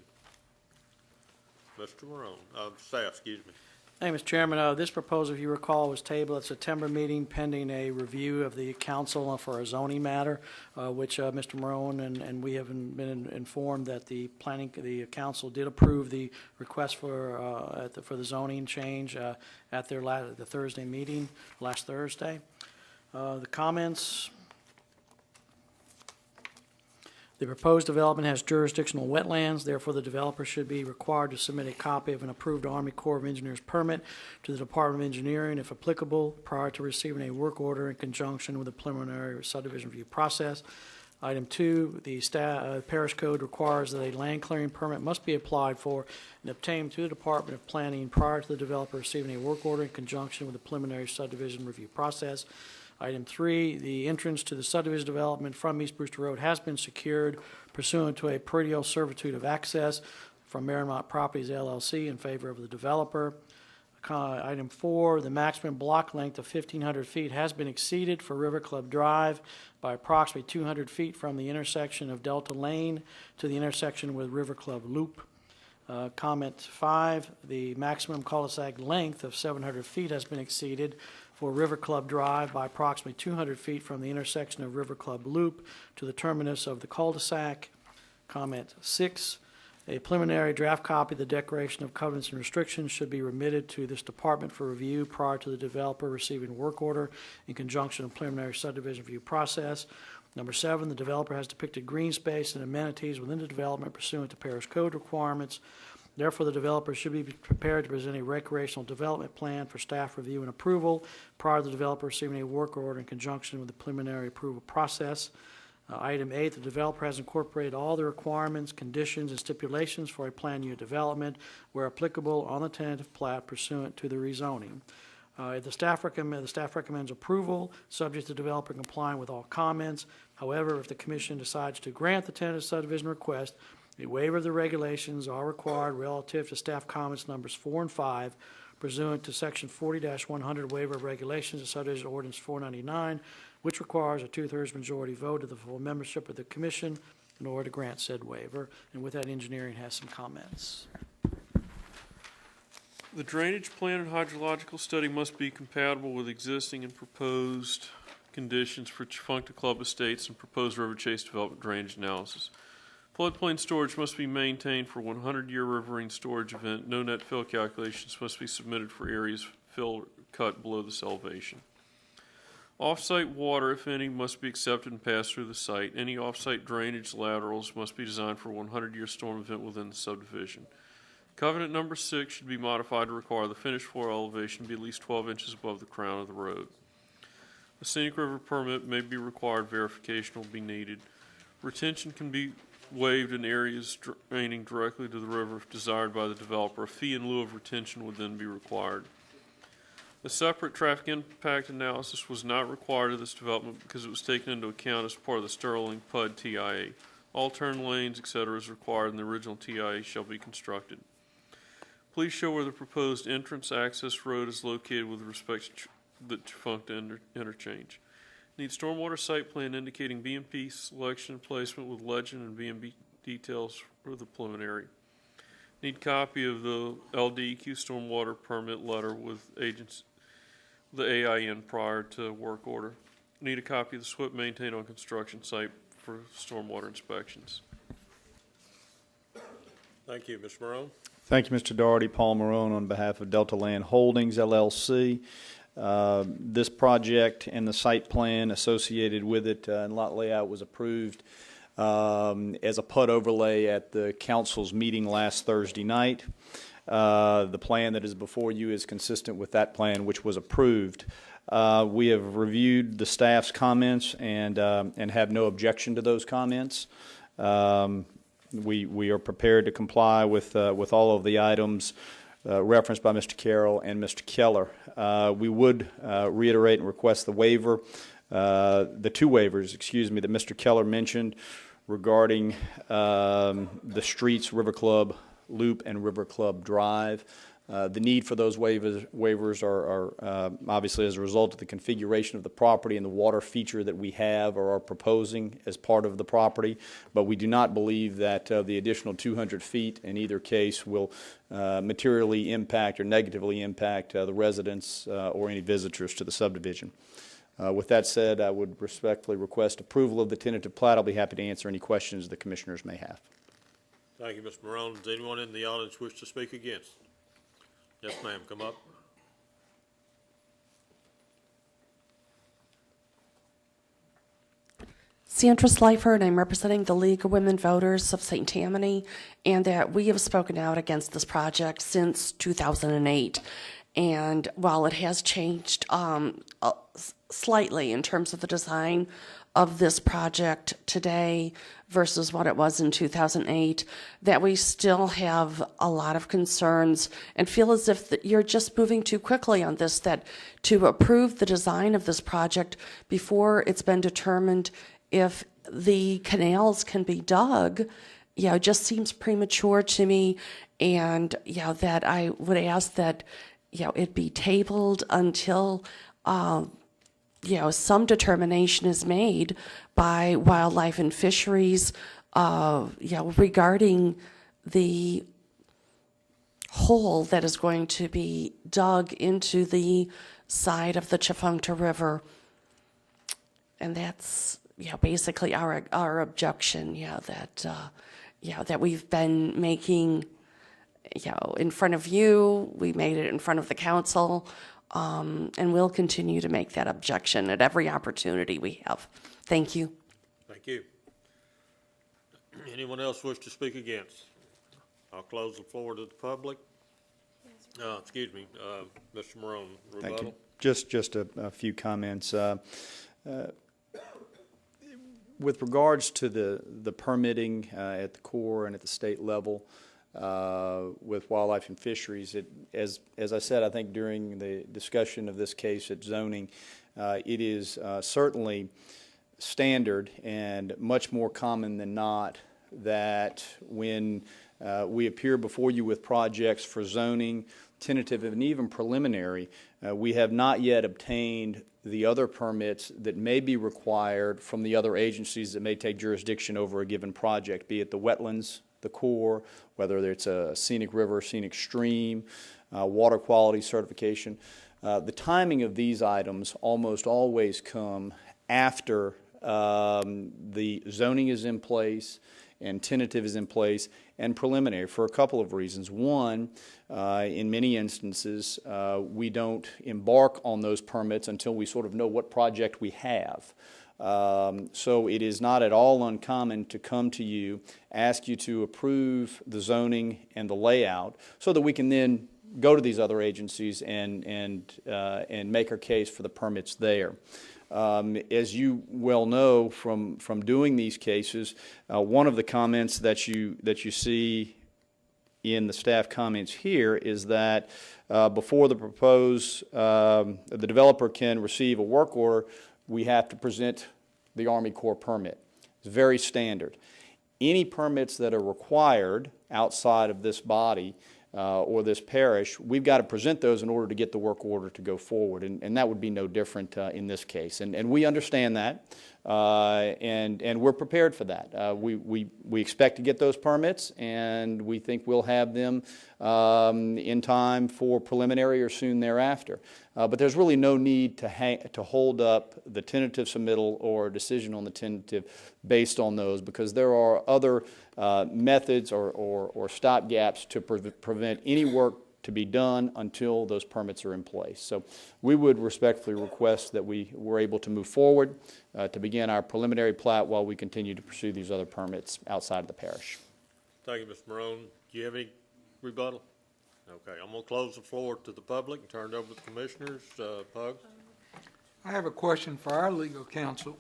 Mr. Morone, staff, excuse me. Thank you, Mr. Chairman. This proposal, if you recall, was tabled at September meeting pending a review of the council for a zoning matter, which Mr. Morone and we have been informed that the council did approve the request for the zoning change at their the Thursday meeting last Thursday. The comments. The proposed development has jurisdictional wetlands, therefore the developer should be required to submit a copy of an approved Army Corps of Engineers permit to the Department of Engineering, if applicable, prior to receiving a work order in conjunction with the preliminary subdivision review process. Item 2, the Parish Code requires that a land clearing permit must be applied for and obtained to the Department of Planning prior to the developer receiving a work order in conjunction with the preliminary subdivision review process. Item 3, the entrance to the subdivision development from East Brewster Road has been secured pursuant to a predial servitude of access from Marymount Properties LLC in favor of the developer. Item 4, the maximum block length of 1,500 feet has been exceeded for River Club Drive by approximately 200 feet from the intersection of Delta Lane to the intersection with River Club Loop. Comment 5, the maximum cul-de-sac length of 700 feet has been exceeded for River Club Drive by approximately 200 feet from the intersection of River Club Loop to the terminus of the cul-de-sac. Comment 6, a preliminary draft copy of the Declaration of Covenants and Restrictions should be remitted to this department for review prior to the developer receiving a work order in conjunction with preliminary subdivision review process. Number 7, the developer has depicted green space and amenities within the development pursuant to Parish Code requirements. Therefore, the developer should be prepared to present a recreational development plan for staff review and approval prior to the developer receiving a work order in conjunction with the preliminary approval process. Item 8, the developer has incorporated all the requirements, conditions, and stipulations for a planned unit development where applicable on the tentative plat pursuant to the rezoning. The staff recommends approval, subject to developer complying with all comments. However, if the commission decides to grant the tentative subdivision request, a waiver of the regulations are required relative to staff comments numbers 4 and 5, pursuant to Section 40-100 waiver of regulations of subdivision ordinance 499, which requires a 2/3 majority vote of the full membership of the commission in order to grant said waiver. And with that, engineering has some comments. The drainage plan and hydrological study must be compatible with existing and proposed conditions for Chifuncta Club Estates and proposed River Chase development drainage analysis. Floodplain storage must be maintained for 100-year riverine storage event. No net fill calculations must be submitted for areas fill cut below this elevation. Off-site water, if any, must be accepted and passed through the site. Any off-site drainage laterals must be designed for a 100-year storm event within the subdivision. Covenant number 6 should be modified to require the finished floor elevation be at least 12 inches above the crown of the road. A scenic river permit may be required. Verification will be needed. Retention can be waived in areas draining directly to the river if desired by the developer. A fee in lieu of retention would then be required. A separate traffic impact analysis was not required of this development because it was taken into account as part of the Sterling PUD TIA. All turn lanes, etc., as required in the original TIA shall be constructed. Please show where the proposed entrance access road is located with respect to the Chifuncta interchange. Need stormwater site plan indicating BMP selection and placement with legend and BMP details for the preliminary. Need copy of the LDEQ stormwater permit letter with agents, the AIN prior to work order. Need a copy of the SWIP maintained on construction site for stormwater inspections. Thank you, Mr. Morone. Thank you, Mr. Doherty. Paul Marone on behalf of Delta Land Holdings, LLC. This project and the site plan associated with it and lot layout was approved as a PUD overlay at the council's meeting last Thursday night. The plan that is before you is consistent with that plan, which was approved. We have reviewed the staff's comments and have no objection to those comments. We are prepared to comply with all of the items referenced by Mr. Carroll and Mr. Keller. We would reiterate and request the waiver, the two waivers, excuse me, that Mr. Keller mentioned regarding the streets, River Club Loop and River Club Drive. The need for those waivers are obviously as a result of the configuration of the property and the water feature that we have or are proposing as part of the property. But we do not believe that the additional 200 feet in either case will materially impact or negatively impact the residents or any visitors to the subdivision. With that said, I would respectfully request approval of the tentative plat. I'll be happy to answer any questions the commissioners may have. Thank you, Mr. Morone. Does anyone in the audience wish to speak against? Yes, ma'am, come up. Sandra Slyford, I'm representing the League of Women Voters of St. Tammany, and that we have spoken out against this project since 2008. And while it has changed slightly in terms of the design of this project today versus what it was in 2008, that we still have a lot of concerns and feel as if you're just moving too quickly on this, that to approve the design of this project before it's been determined if the canals can be dug, just seems premature to me. And, that I would ask that, it be tabled until, some determination is made by Wildlife and Fisheries, regarding the hole that is going to be dug into the side of the Tchefuncte River. And that's, basically our objection, that we've been making, in front of you. We made it in front of the council. And we'll continue to make that objection at every opportunity we have. Thank you. Thank you. Anyone else wish to speak against? I'll close the floor to the public. Excuse me, Mr. Morone, rebuttal. Thank you. Just a few comments. With regards to the permitting at the Corps and at the state level, with Wildlife and Fisheries, as I said, I think during the discussion of this case at zoning, it is certainly standard and much more common than not that when we appear before you with projects for zoning, tentative, and even preliminary, we have not yet obtained the other permits that may be required from the other agencies that may take jurisdiction over a given project, be it the wetlands, the Corps, whether it's a scenic river, scenic stream, water quality certification. The timing of these items almost always come after the zoning is in place and tentative is in place and preliminary for a couple of reasons. One, in many instances, we don't embark on those permits until we sort of know what project we have. So it is not at all uncommon to come to you, ask you to approve the zoning and the layout so that we can then go to these other agencies and make our case for the permits there. As you well know from doing these cases, one of the comments that you see in the staff comments here is that before the developer can receive a work order, we have to present the Army Corps permit. It's very standard. Any permits that are required outside of this body or this parish, we've got to present those in order to get the work order to go forward, and that would be no different in this case. And we understand that, and we're prepared for that. We expect to get those permits, and we think we'll have them in time for preliminary or soon thereafter. But there's really no need to hold up the tentative submittal or decision on the tentative based on those, because there are other methods or stopgaps to prevent any work to be done until those permits are in place. So we would respectfully request that we were able to move forward to begin our preliminary plat while we continue to pursue these other permits outside of the parish. Thank you, Mr. Morone. Do you have any rebuttal? Okay, I'm going to close the floor to the public and turn it over to the commissioners. Pug? I have a question for our legal counsel.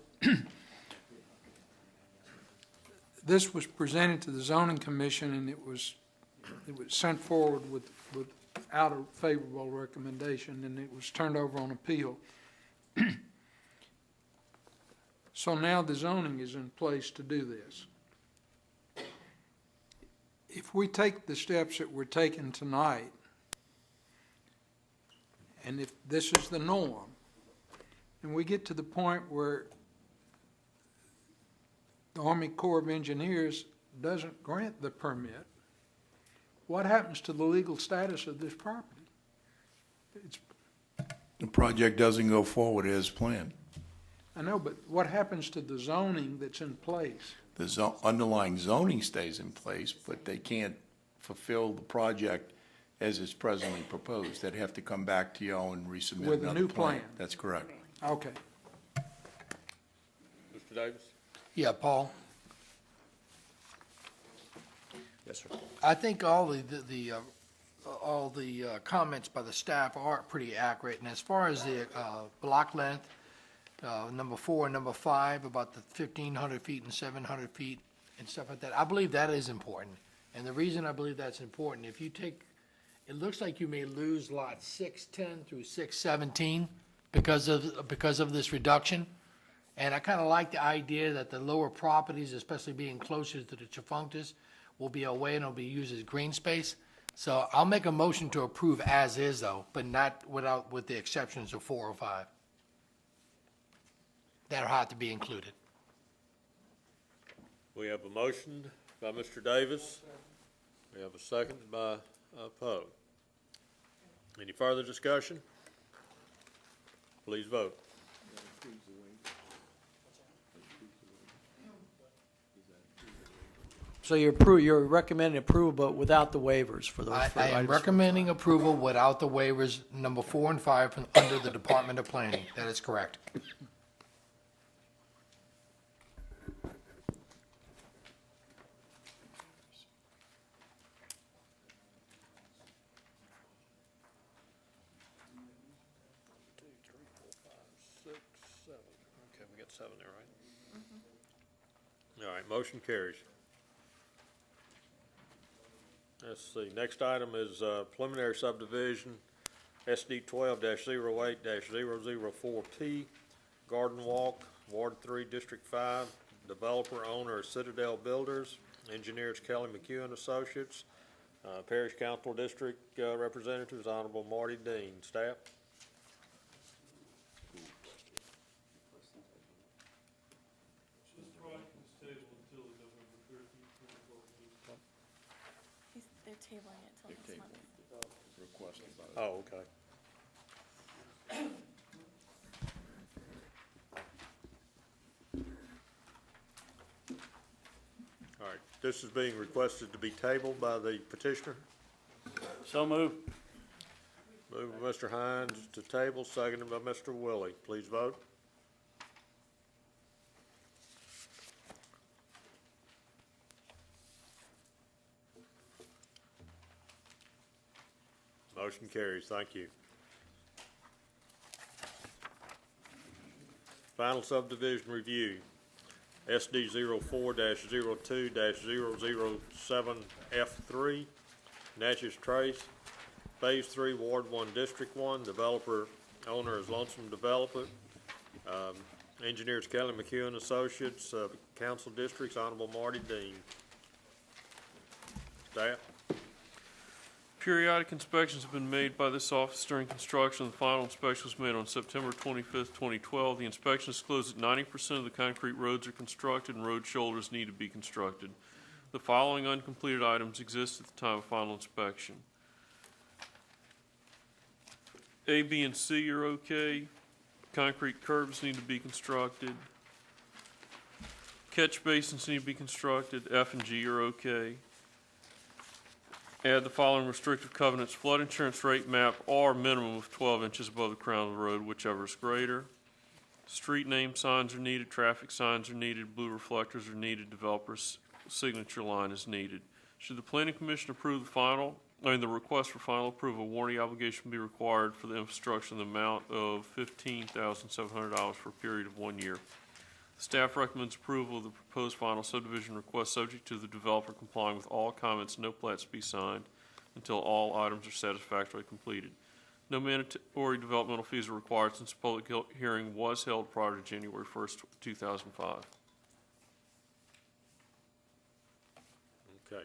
This was presented to the zoning commission, and it was sent forward without a favorable recommendation, and it was turned over on appeal. So now the zoning is in place to do this. if we take the steps that we're taking tonight, and if this is the norm, and we get to the point where the Army Corps of Engineers doesn't grant the permit, what happens to the legal status of this property? The project doesn't go forward as planned. I know, but what happens to the zoning that's in place? The underlying zoning stays in place, but they can't fulfill the project as it's presently proposed. They'd have to come back to y'all and resubmit With a another new plan. plan. That's correct. Okay. Mr. Davis? Yeah, Paul? Yes, sir. I think all the comments by the staff are pretty accurate, and as far as the block length, number 4 and number 5, about the 1,500 feet and 700 feet and stuff like that, I believe that is important. And the reason I believe that's important, if you take, it looks like you may lose lots 610 through 617 because of this reduction. And I kind of like the idea that the lower properties, especially being closer to the Chafunctus, will be away and it'll be used as green space. So I'll make a motion to approve as is though, but not with the exceptions of 4 or 5. That'll have to be included. We have a motion by Mr. Davis. We have a second by Poe. Any further discussion? Please vote. So you're recommending approval, but without the waivers for those. I am recommending approval without the waivers, number 4 and 5 from under the Department of Planning. That is correct. Okay, we got 7 there, right? All right, motion carries. Let's see, next item is preliminary subdivision, SD 12-08-004P, Garden Walk, Ward 3, District 5, developer owner is Citadel Builders, engineers Kelly McEwen Associates, Parish Council District Representatives, Honorable Marty Dean. Staff? They're tabling it till next month. Oh, okay. All right, this is being requested to be tabled by the petitioner. So moved. Moved by Mr. Hines to table, seconded by Mr. Willie. Please vote. Motion carries. Thank you. Final subdivision review, SD 04-02-007F3, Natchez Trace, Phase 3, Ward 1, District 1, developer owner is Lonesome Development, engineers Kelly McEwen Associates, council districts, Honorable Marty Dean. Staff? Periodic inspections have been made by this office during construction. The final inspection was made on September 25th, 2012. The inspection disclosed that 90% of the concrete roads are constructed and road shoulders need to be constructed. The following uncompleted items exist at the time of final inspection. A, B, and C are okay. Concrete curbs need to be constructed. Catch basins need to be constructed. F and G are okay. Add the following restrictive covenants: flood insurance rate map or minimum of 12 inches above the crown of the road, whichever is greater. Street name signs are needed, traffic signs are needed, blue reflectors are needed, developer's signature line is needed. Should the Planning Commission approve the request for final approval, warranty obligation be required for the infrastructure in the amount of $15,700 for a period of 1 year. Staff recommends approval of the proposed final subdivision request subject to the developer complying with all comments, no plats be signed until all items are satisfactorily completed. No mandatory developmental fees are required since the public hearing was held prior to January 1st, 2005. Okay.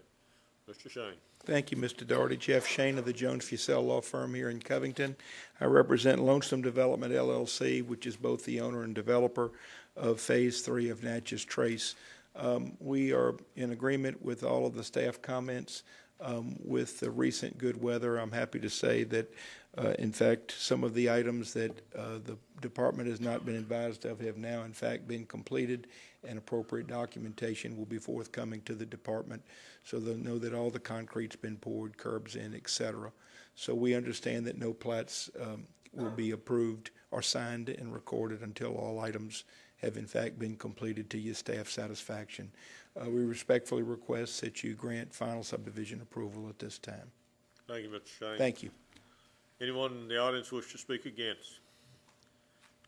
Mr. Shane. Thank you, Mr. Doherty. Jeff Shane of the Jones Fussell Law Firm here in Covington. I represent Lonesome Development LLC, which is both the owner and developer of Phase 3 of Natchez Trace. We are in agreement with all of the staff comments. With the recent good weather, I'm happy to say that, in fact, some of the items that the department has not been advised of have now, in fact, been completed, and appropriate documentation will be forthcoming to the department so they'll know that all the concrete's been poured, curbs in, et cetera. So we understand that no plats will be approved or signed and recorded until all items have in fact been completed to your staff satisfaction. We respectfully request that you grant final subdivision approval at this time. Thank you, Mr. Shane. Thank you. Anyone in the audience wish to speak against?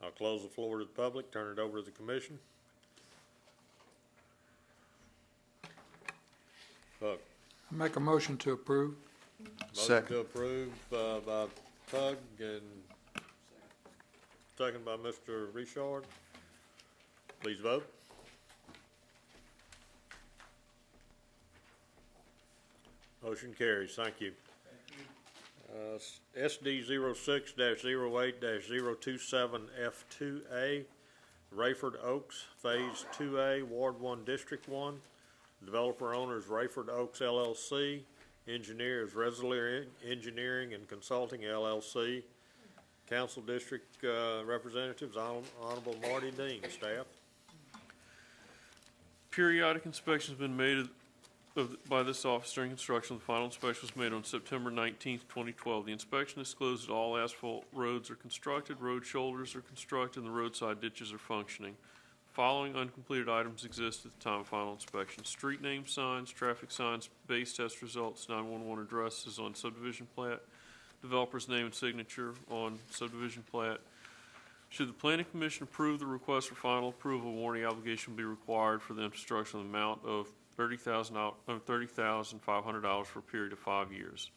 I'll close the floor to the public, turn it over to the commission. Tug. I make a motion to approve. Motion to approve by Tug and second by Mr. Richard. Please vote. Motion carries. Thank you. SD 06-08-027F2A, Rayford Oaks, Phase 2A, Ward 1, District 1. Developer owner is Rayford Oaks LLC. Engineer is Resilier Engineering and Consulting LLC. Council District Representatives, Honorable Marty Dean, staff. Periodic inspections have been made by this office during construction. The final inspection was made on September 19th, 2012. The inspection disclosed that all asphalt roads are constructed, road shoulders are constructed, and the roadside ditches are functioning. Following uncompleted items exist at the time of final inspection: street name signs, traffic signs, base test results, 911 addresses on subdivision plat, developer's name and signature on subdivision plat. Should the Planning Commission approve the request for final approval, warranty obligation will be required for the infrastructure in the amount of $30,500 for a period of 5 years.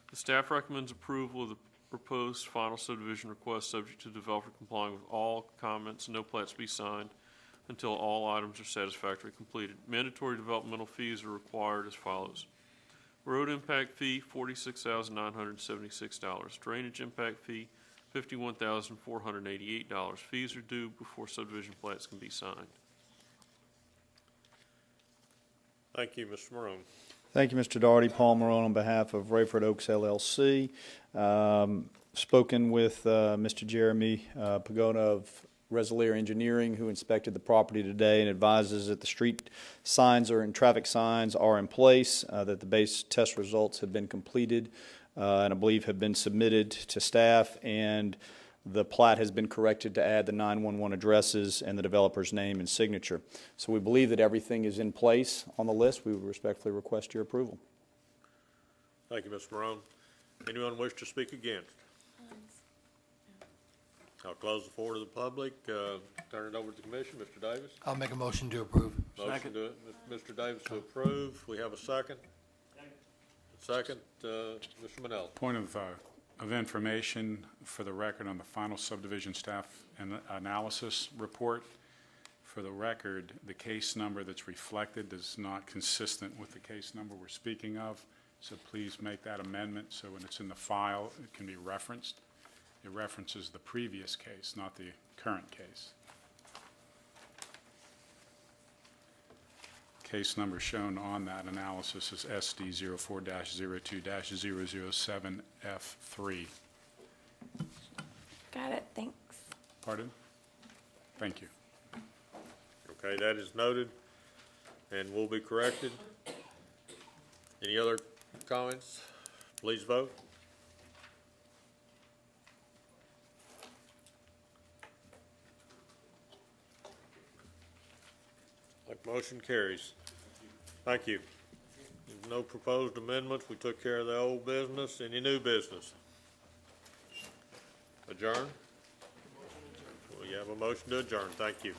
The staff recommends approval of the proposed final subdivision request subject to developer complying with all comments and no plats be signed until all items are satisfactorily completed. Mandatory developmental fees are required as follows: road impact fee, $46,976. Drainage impact fee, $51,488. Fees are due before subdivision plats can be signed. Thank you, Mr. Morone. Thank you, Mr. Doherty. Paul Morone on behalf of Rayford Oaks LLC. Spoken with Mr. Jeremy Pagoda of Resilier Engineering, who inspected the property today and advises that the street signs and traffic signs are in place, that the base test results have been completed, and I believe have been submitted to staff, and the plat has been corrected to add the 911 addresses and the developer's name and signature. So we believe that everything is in place on the list. We would respectfully request your approval. Thank you, Mr. Morone. Anyone wish to speak against? I'll close the floor to the public. Turn it over to the commission. Mr. Davis. I'll make a motion to approve. Motion to Mr. Davis to approve. We have a second. Second, Mr. Manel. Point of information for the record on the final subdivision staff analysis report. For the record, the case number that's reflected is not consistent with the case number we're speaking of, so please make that amendment so when it's in the file it can be referenced. It references the previous case, not the current case. Case number shown on that analysis is SD 04-02-02-007F3. Got it, thanks. Pardon? Thank you. Okay, that is noted and will be corrected. Any other comments? Please vote. Motion carries. Thank you. There's no proposed amendments. We took care of the old business. Any new business? Adjourn? Well, you have a motion to adjourn. Thank you.